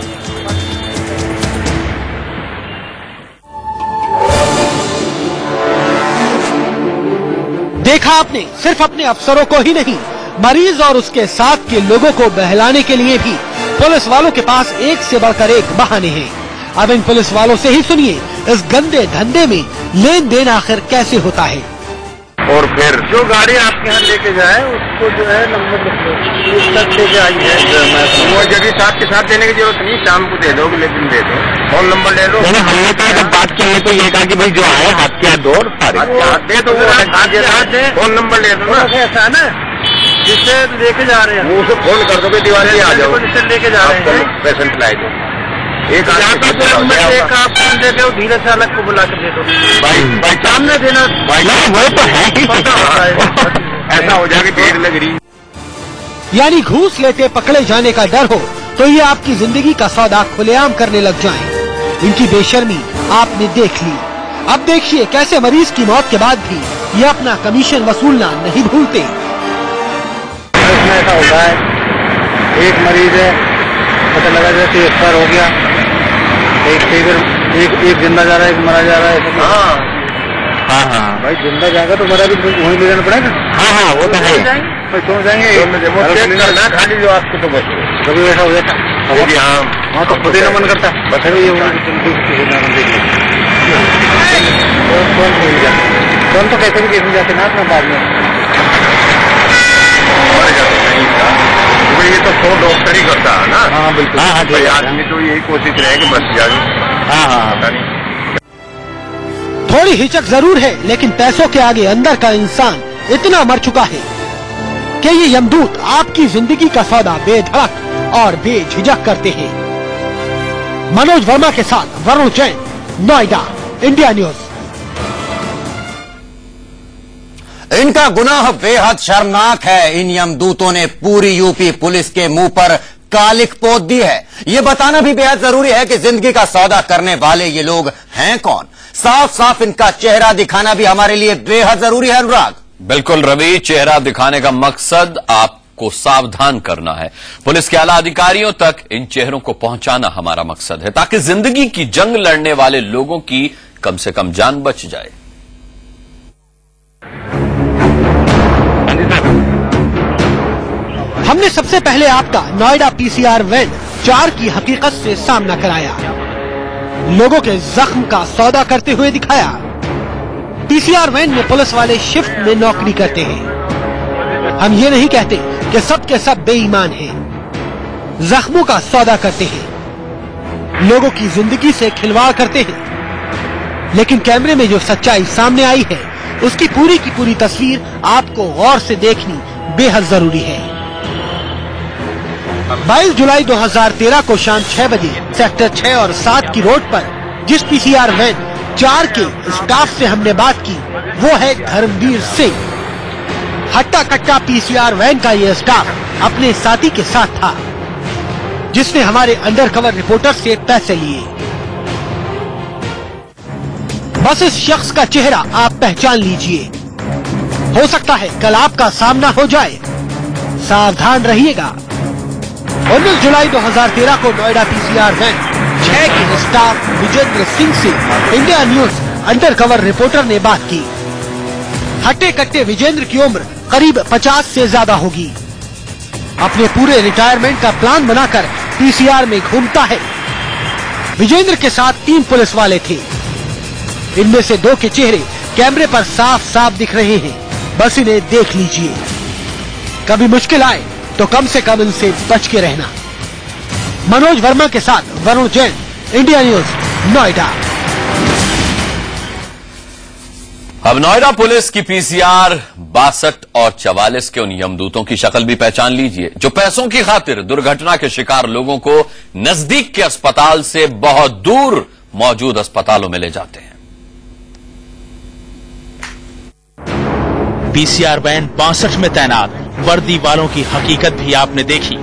देखा आपने, सिर्फ अपने अफसरों को ही नहीं, मरीज और उसके साथ के लोगों को बहलाने के लिए भी पुलिस वालों के पास एक से बढ़कर एक बहाने हैं। अब इन पुलिस वालों से ही सुनिए इस गंदे धंधे में लेन देन आखिर कैसे होता है। और फिर जो गाड़ी आपके यहाँ लेके जाए उसको जो है नंबर लेके आई है, वो जगह साथ के साथ देने की जरूरत नहीं, शाम को दे दोगे लेकिन दे दो, फोन नंबर ले लो। हमने तो जब बात की तो ये कहा कि भाई जो आए हाथ के हाथ दो दे दो, फोन नंबर ले दो ना। ऐसा है ना, जिससे लेके जा रहे हैं वो उसे फोन कर दोगे, दीवार आ जाओ, जिससे लेके जा रहे हैं पेशेंट लाए दो। एक आप फोन दे दो, धीरे से अलग को बुला कर दे दो, भाई सामने देना, वो तो है ही, ऐसा हो जाएगा भीड़ लग रही। यानी घूस लेते पकड़े जाने का डर हो तो ये आपकी जिंदगी का सौदा खुलेआम करने लग जाएं। इनकी बेशर्मी आपने देख ली। अब देखिए कैसे मरीज की मौत के बाद भी ये अपना कमीशन वसूलना नहीं भूलते। इसमें ऐसा होता है, एक मरीज है, पता लगा जैसे एक्सपायर हो गया, एक जिंदा जा रहा है, एक मरा जा रहा है। हाँ भाई, जिंदा जाएगा तो मरा भी वहीं ले जाना पड़ेगा। हाँ वो तो है, क्यों जाएंगे खाली जो आपको तो बस कभी ऐसा हो जाता। हाँ तो खुद ही न मन करता, बस कौन तो कैसे भी केस में जाते ना अपना बाद में। ये तो 100 डॉक्टर ही करता है ना। हाँ बिल्कुल। भाई आदमी तो यही कोशिश रहे कि बच जाए। पता नहीं। थोड़ी हिचक जरूर है, लेकिन पैसों के आगे अंदर का इंसान इतना मर चुका है कि ये यमदूत आपकी जिंदगी का सौदा बेधड़क और बेझिझक करते हैं। मनोज वर्मा के साथ वरुण जैन, नोएडा, इंडिया न्यूज। इनका गुनाह बेहद शर्मनाक है। इन यमदूतों ने पूरी यूपी पुलिस के मुंह पर कालिक पोत दी है। ये बताना भी बेहद जरूरी है कि जिंदगी का सौदा करने वाले ये लोग हैं कौन। साफ साफ इनका चेहरा दिखाना भी हमारे लिए बेहद जरूरी है। अनुराग, बिल्कुल रवि, चेहरा दिखाने का मकसद आपको सावधान करना है। पुलिस के आला अधिकारियों तक इन चेहरों को पहुंचाना हमारा मकसद है, ताकि जिंदगी की जंग लड़ने वाले लोगों की कम से कम जान बच जाए। हमने सबसे पहले आपका नोएडा पीसीआर वैन 4 की हकीकत से सामना कराया, लोगों के जख्म का सौदा करते हुए दिखाया। पीसीआर वैन में पुलिस वाले शिफ्ट में नौकरी करते हैं। हम ये नहीं कहते कि सब के सब बेईमान हैं। जख्मों का सौदा करते हैं, लोगों की जिंदगी से खिलवाड़ करते हैं। लेकिन कैमरे में जो सच्चाई सामने आई है, उसकी पूरी की पूरी तस्वीर आपको गौर से देखनी बेहद जरूरी है। 22 जुलाई 2013 को शाम 6 बजे सेक्टर 6 और 7 की रोड पर जिस पीसीआर वैन 4 के स्टाफ से हमने बात की, वो है धर्मवीर सिंह। हट्टा कट्टा पीसीआर वैन का ये स्टाफ अपने साथी के साथ था, जिसने हमारे अंडरकवर रिपोर्टर से पैसे लिए। बस इस शख्स का चेहरा आप पहचान लीजिए, हो सकता है कल आपका सामना हो जाए, सावधान रहिएगा। 19 जुलाई 2013 को नोएडा पीसीआर वैन 6 के स्टाफ विजेंद्र सिंह से इंडिया न्यूज अंडरकवर रिपोर्टर ने बात की। हट्टे कट्टे विजेंद्र की उम्र करीब 50 से ज्यादा होगी। अपने पूरे रिटायरमेंट का प्लान बनाकर पीसीआर में घूमता है। विजेंद्र के साथ 3 पुलिस वाले थे। इनमें से 2 के चेहरे कैमरे पर साफ साफ दिख रहे हैं, बस इन्हें देख लीजिए। कभी मुश्किल आए तो कम से कम इनसे बच के रहना। मनोज वर्मा के साथ वरुण जैन, इंडिया न्यूज, नोएडा। अब नोएडा पुलिस की पीसीआर 62 और 44 के उन यमदूतों की शक्ल भी पहचान लीजिए जो पैसों की खातिर दुर्घटना के शिकार लोगों को नजदीक के अस्पताल से बहुत दूर मौजूद अस्पतालों में ले जाते हैं। पीसीआर वैन 62 में तैनात वर्दी वालों की हकीकत भी आपने देखी।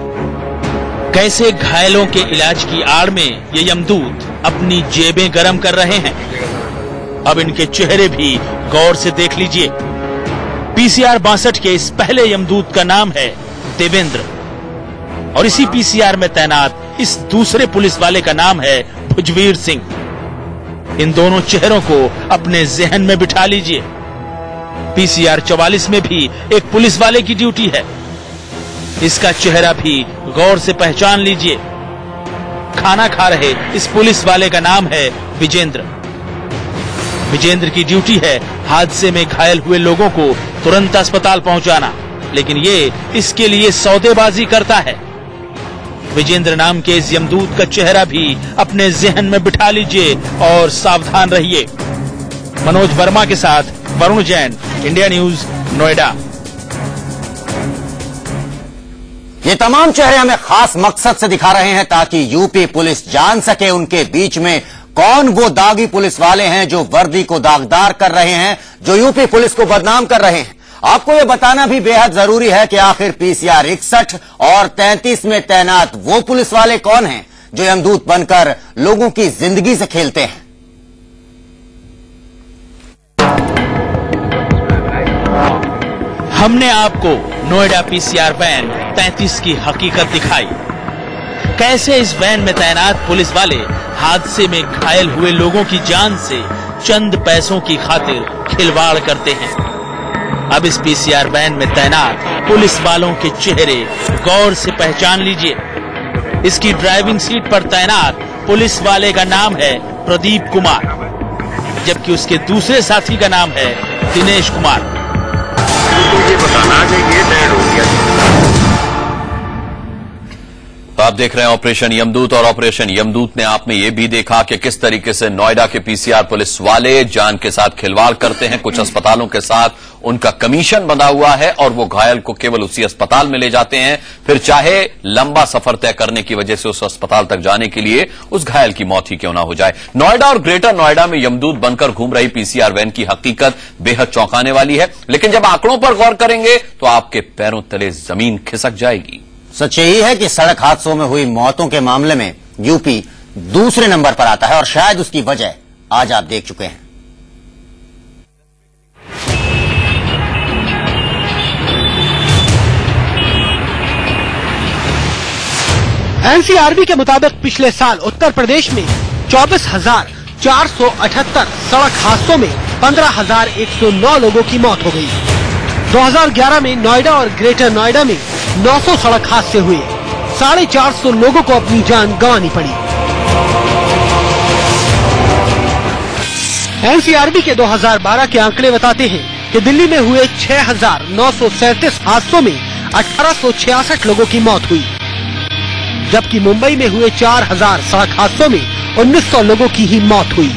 कैसे घायलों के इलाज की आड़ में ये यमदूत अपनी जेबें गरम कर रहे हैं। अब इनके चेहरे भी गौर से देख लीजिए। पीसीआर 62 के इस पहले यमदूत का नाम है देवेंद्र और इसी पीसीआर में तैनात इस दूसरे पुलिस वाले का नाम है भुजवीर सिंह। इन दोनों चेहरों को अपने जहन में बिठा लीजिए। पीसीआर 44 में भी एक पुलिस वाले की ड्यूटी है। इसका चेहरा भी गौर से पहचान लीजिए। खाना खा रहे इस पुलिस वाले का नाम है विजेंद्र। विजेंद्र की ड्यूटी है हादसे में घायल हुए लोगों को तुरंत अस्पताल पहुंचाना, लेकिन ये इसके लिए सौदेबाजी करता है। विजेंद्र नाम के इस यमदूत का चेहरा भी अपने जहन में बिठा लीजिए और सावधान रहिए। मनोज वर्मा के साथ वरुण जैन, इंडिया न्यूज, नोएडा। ये तमाम चेहरे हमें खास मकसद से दिखा रहे हैं ताकि यूपी पुलिस जान सके उनके बीच में कौन वो दागी पुलिस वाले हैं जो वर्दी को दागदार कर रहे हैं, जो यूपी पुलिस को बदनाम कर रहे हैं। आपको ये बताना भी बेहद जरूरी है कि आखिर पीसीआर 61 और 33 में तैनात वो पुलिस वाले कौन हैं जो यमदूत बनकर लोगों की जिंदगी से खेलते हैं। हमने आपको नोएडा पीसीआर वैन 33 की हकीकत दिखाई। कैसे इस वैन में तैनात पुलिस वाले हादसे में घायल हुए लोगों की जान से चंद पैसों की खातिर खिलवाड़ करते हैं। अब इस पीसीआर वैन में तैनात पुलिस वालों के चेहरे गौर से पहचान लीजिए। इसकी ड्राइविंग सीट पर तैनात पुलिस वाले का नाम है प्रदीप कुमार, जबकि उसके दूसरे साथी का नाम है दिनेश कुमार। ये बताना कि ये डेड हो गया। तो आप देख रहे हैं ऑपरेशन यमदूत, और ऑपरेशन यमदूत ने आप में यह भी देखा कि किस तरीके से नोएडा के पीसीआर पुलिस वाले जान के साथ खिलवाड़ करते हैं। कुछ अस्पतालों के साथ उनका कमीशन बंधा हुआ है और वो घायल को केवल उसी अस्पताल में ले जाते हैं, फिर चाहे लंबा सफर तय करने की वजह से उस अस्पताल तक जाने के लिए उस घायल की मौत ही क्यों ना हो जाए। नोएडा और ग्रेटर नोएडा में यमदूत बनकर घूम रही पीसीआर वैन की हकीकत बेहद चौंकाने वाली है, लेकिन जब आंकड़ों पर गौर करेंगे तो आपके पैरों तले जमीन खिसक जाएगी। सच यही है कि सड़क हादसों में हुई मौतों के मामले में यूपी दूसरे नंबर पर आता है और शायद उसकी वजह आज आप देख चुके हैं। एनसीआरबी के मुताबिक पिछले साल उत्तर प्रदेश में 24,478 सड़क हादसों में 15,109 लोगों की मौत हो गई। 2011 में नोएडा और ग्रेटर नोएडा में 900 सड़क हादसे हुए, 450 लोगों को अपनी जान गंवानी पड़ी। एनसीआरबी के 2012 के आंकड़े बताते हैं कि दिल्ली में हुए 6,937 हादसों में 1,866 लोगों की मौत हुई, जबकि मुंबई में हुए 4,000 सड़क हादसों में 1,900 लोगों की ही मौत हुई।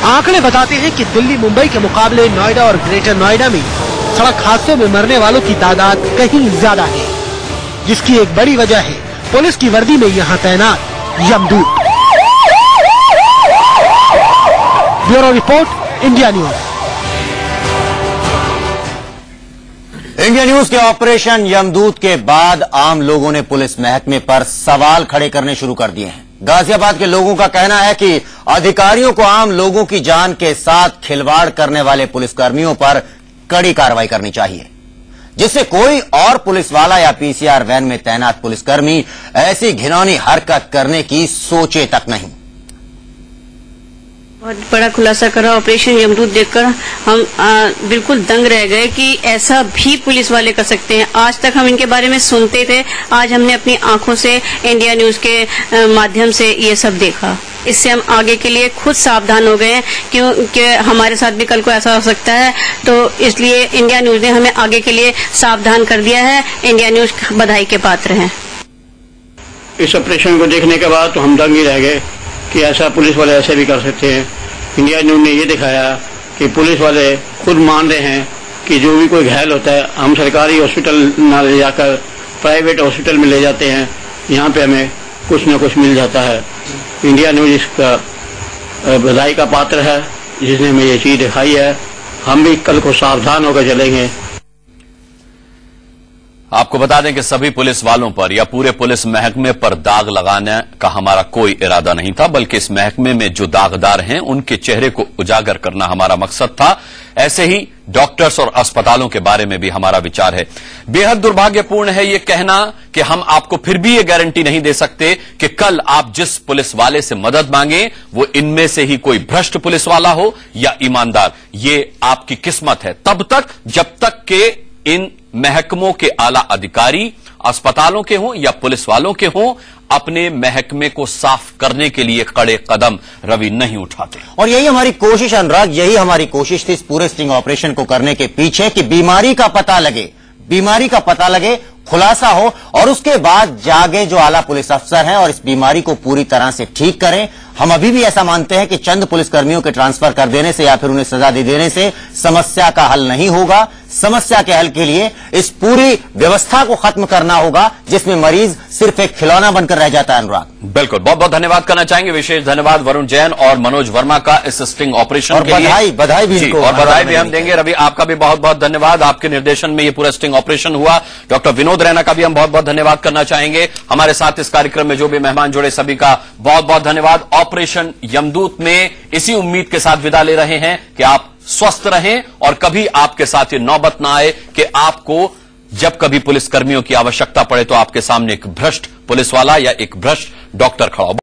आंकड़े बताते हैं कि दिल्ली मुंबई के मुकाबले नोएडा और ग्रेटर नोएडा में सड़क हादसों में मरने वालों की तादाद कहीं ज्यादा है, जिसकी एक बड़ी वजह है पुलिस की वर्दी में यहाँ तैनात यमदूत। Bureau report, India news. India news के ऑपरेशन यमदूत के बाद आम लोगों ने पुलिस महकमे पर सवाल खड़े करने शुरू कर दिए हैं। गाजियाबाद के लोगों का कहना है कि अधिकारियों को आम लोगों की जान के साथ खिलवाड़ करने वाले पुलिसकर्मियों पर कड़ी कार्रवाई करनी चाहिए, जिससे कोई और पुलिस वाला या पीसीआर वैन में तैनात पुलिसकर्मी ऐसी घिनौनी हरकत करने की सोचे तक नहीं। बहुत बड़ा खुलासा करा ऑपरेशन यमदूत देखकर हम बिल्कुल दंग रह गए कि ऐसा भी पुलिस वाले कर सकते हैं। आज तक हम इनके बारे में सुनते थे, आज हमने अपनी आंखों से इंडिया न्यूज के माध्यम से ये सब देखा। इससे हम आगे के लिए खुद सावधान हो गए हैं, क्योंकि हमारे साथ भी कल को ऐसा हो सकता है, तो इसलिए इंडिया न्यूज ने हमें आगे के लिए सावधान कर दिया है। इंडिया न्यूज बधाई के पात्र हैं। इस ऑपरेशन को देखने के बाद तो हम दंग ही रह गए कि ऐसा पुलिस वाले ऐसे भी कर सकते हैं। इंडिया न्यूज ने ये दिखाया कि पुलिस वाले खुद मान रहे हैं कि जो भी कोई घायल होता है हम सरकारी हॉस्पिटल ना ले जाकर प्राइवेट हॉस्पिटल में ले जाते हैं, यहाँ पे हमें कुछ न कुछ मिल जाता है। इंडिया न्यूज इसका बधाई का पात्र है जिसने हमें ये चीज दिखाई है। हम भी कल को सावधान होकर चलेंगे। आपको बता दें कि सभी पुलिस वालों पर या पूरे पुलिस महकमे पर दाग लगाने का हमारा कोई इरादा नहीं था, बल्कि इस महकमे में जो दागदार हैं उनके चेहरे को उजागर करना हमारा मकसद था। ऐसे ही डॉक्टर्स और अस्पतालों के बारे में भी हमारा विचार है। बेहद दुर्भाग्यपूर्ण है ये कहना कि हम आपको फिर भी ये गारंटी नहीं दे सकते कि कल आप जिस पुलिस वाले से मदद मांगे वो इनमें से ही कोई भ्रष्ट पुलिस वाला हो या ईमानदार। ये आपकी किस्मत है तब तक जब तक के इन महकमों के आला अधिकारी अस्पतालों के हों या पुलिस वालों के हों अपने महकमे को साफ करने के लिए कड़े कदम रवि नहीं उठाते। और यही हमारी कोशिश अनुराग, यही हमारी कोशिश थी इस पूरे स्टिंग ऑपरेशन को करने के पीछे कि बीमारी का पता लगे, खुलासा हो और उसके बाद जागे जो आला पुलिस अफसर हैं और इस बीमारी को पूरी तरह से ठीक करें। हम अभी भी ऐसा मानते हैं कि चंद पुलिसकर्मियों के ट्रांसफर कर देने से या फिर उन्हें सजा दे देने से समस्या का हल नहीं होगा। समस्या के हल के लिए इस पूरी व्यवस्था को खत्म करना होगा जिसमें मरीज सिर्फ एक खिलौना बनकर रह जाता है। अनुराग, बिल्कुल, बहुत बहुत धन्यवाद करना चाहेंगे। विशेष धन्यवाद वरुण जैन और मनोज वर्मा का इस स्टिंग ऑपरेशन के लिए। बधाई भी इनको, और बधाई भी हम देंगे। रवि, आपका भी बहुत बहुत धन्यवाद। आपके निर्देशन में ये पूरा स्टिंग ऑपरेशन हुआ। डॉक्टर विनोद रैना का भी हम बहुत बहुत धन्यवाद करना चाहेंगे। हमारे साथ इस कार्यक्रम में जो भी मेहमान जुड़े सभी का बहुत बहुत धन्यवाद। ऑपरेशन यमदूत में इसी उम्मीद के साथ विदा ले रहे हैं कि आप स्वस्थ रहें और कभी आपके साथ ये नौबत ना आए कि आपको जब कभी पुलिसकर्मियों की आवश्यकता पड़े तो आपके सामने एक भ्रष्ट पुलिस वाला या एक भ्रष्ट डॉक्टर खड़ा हो।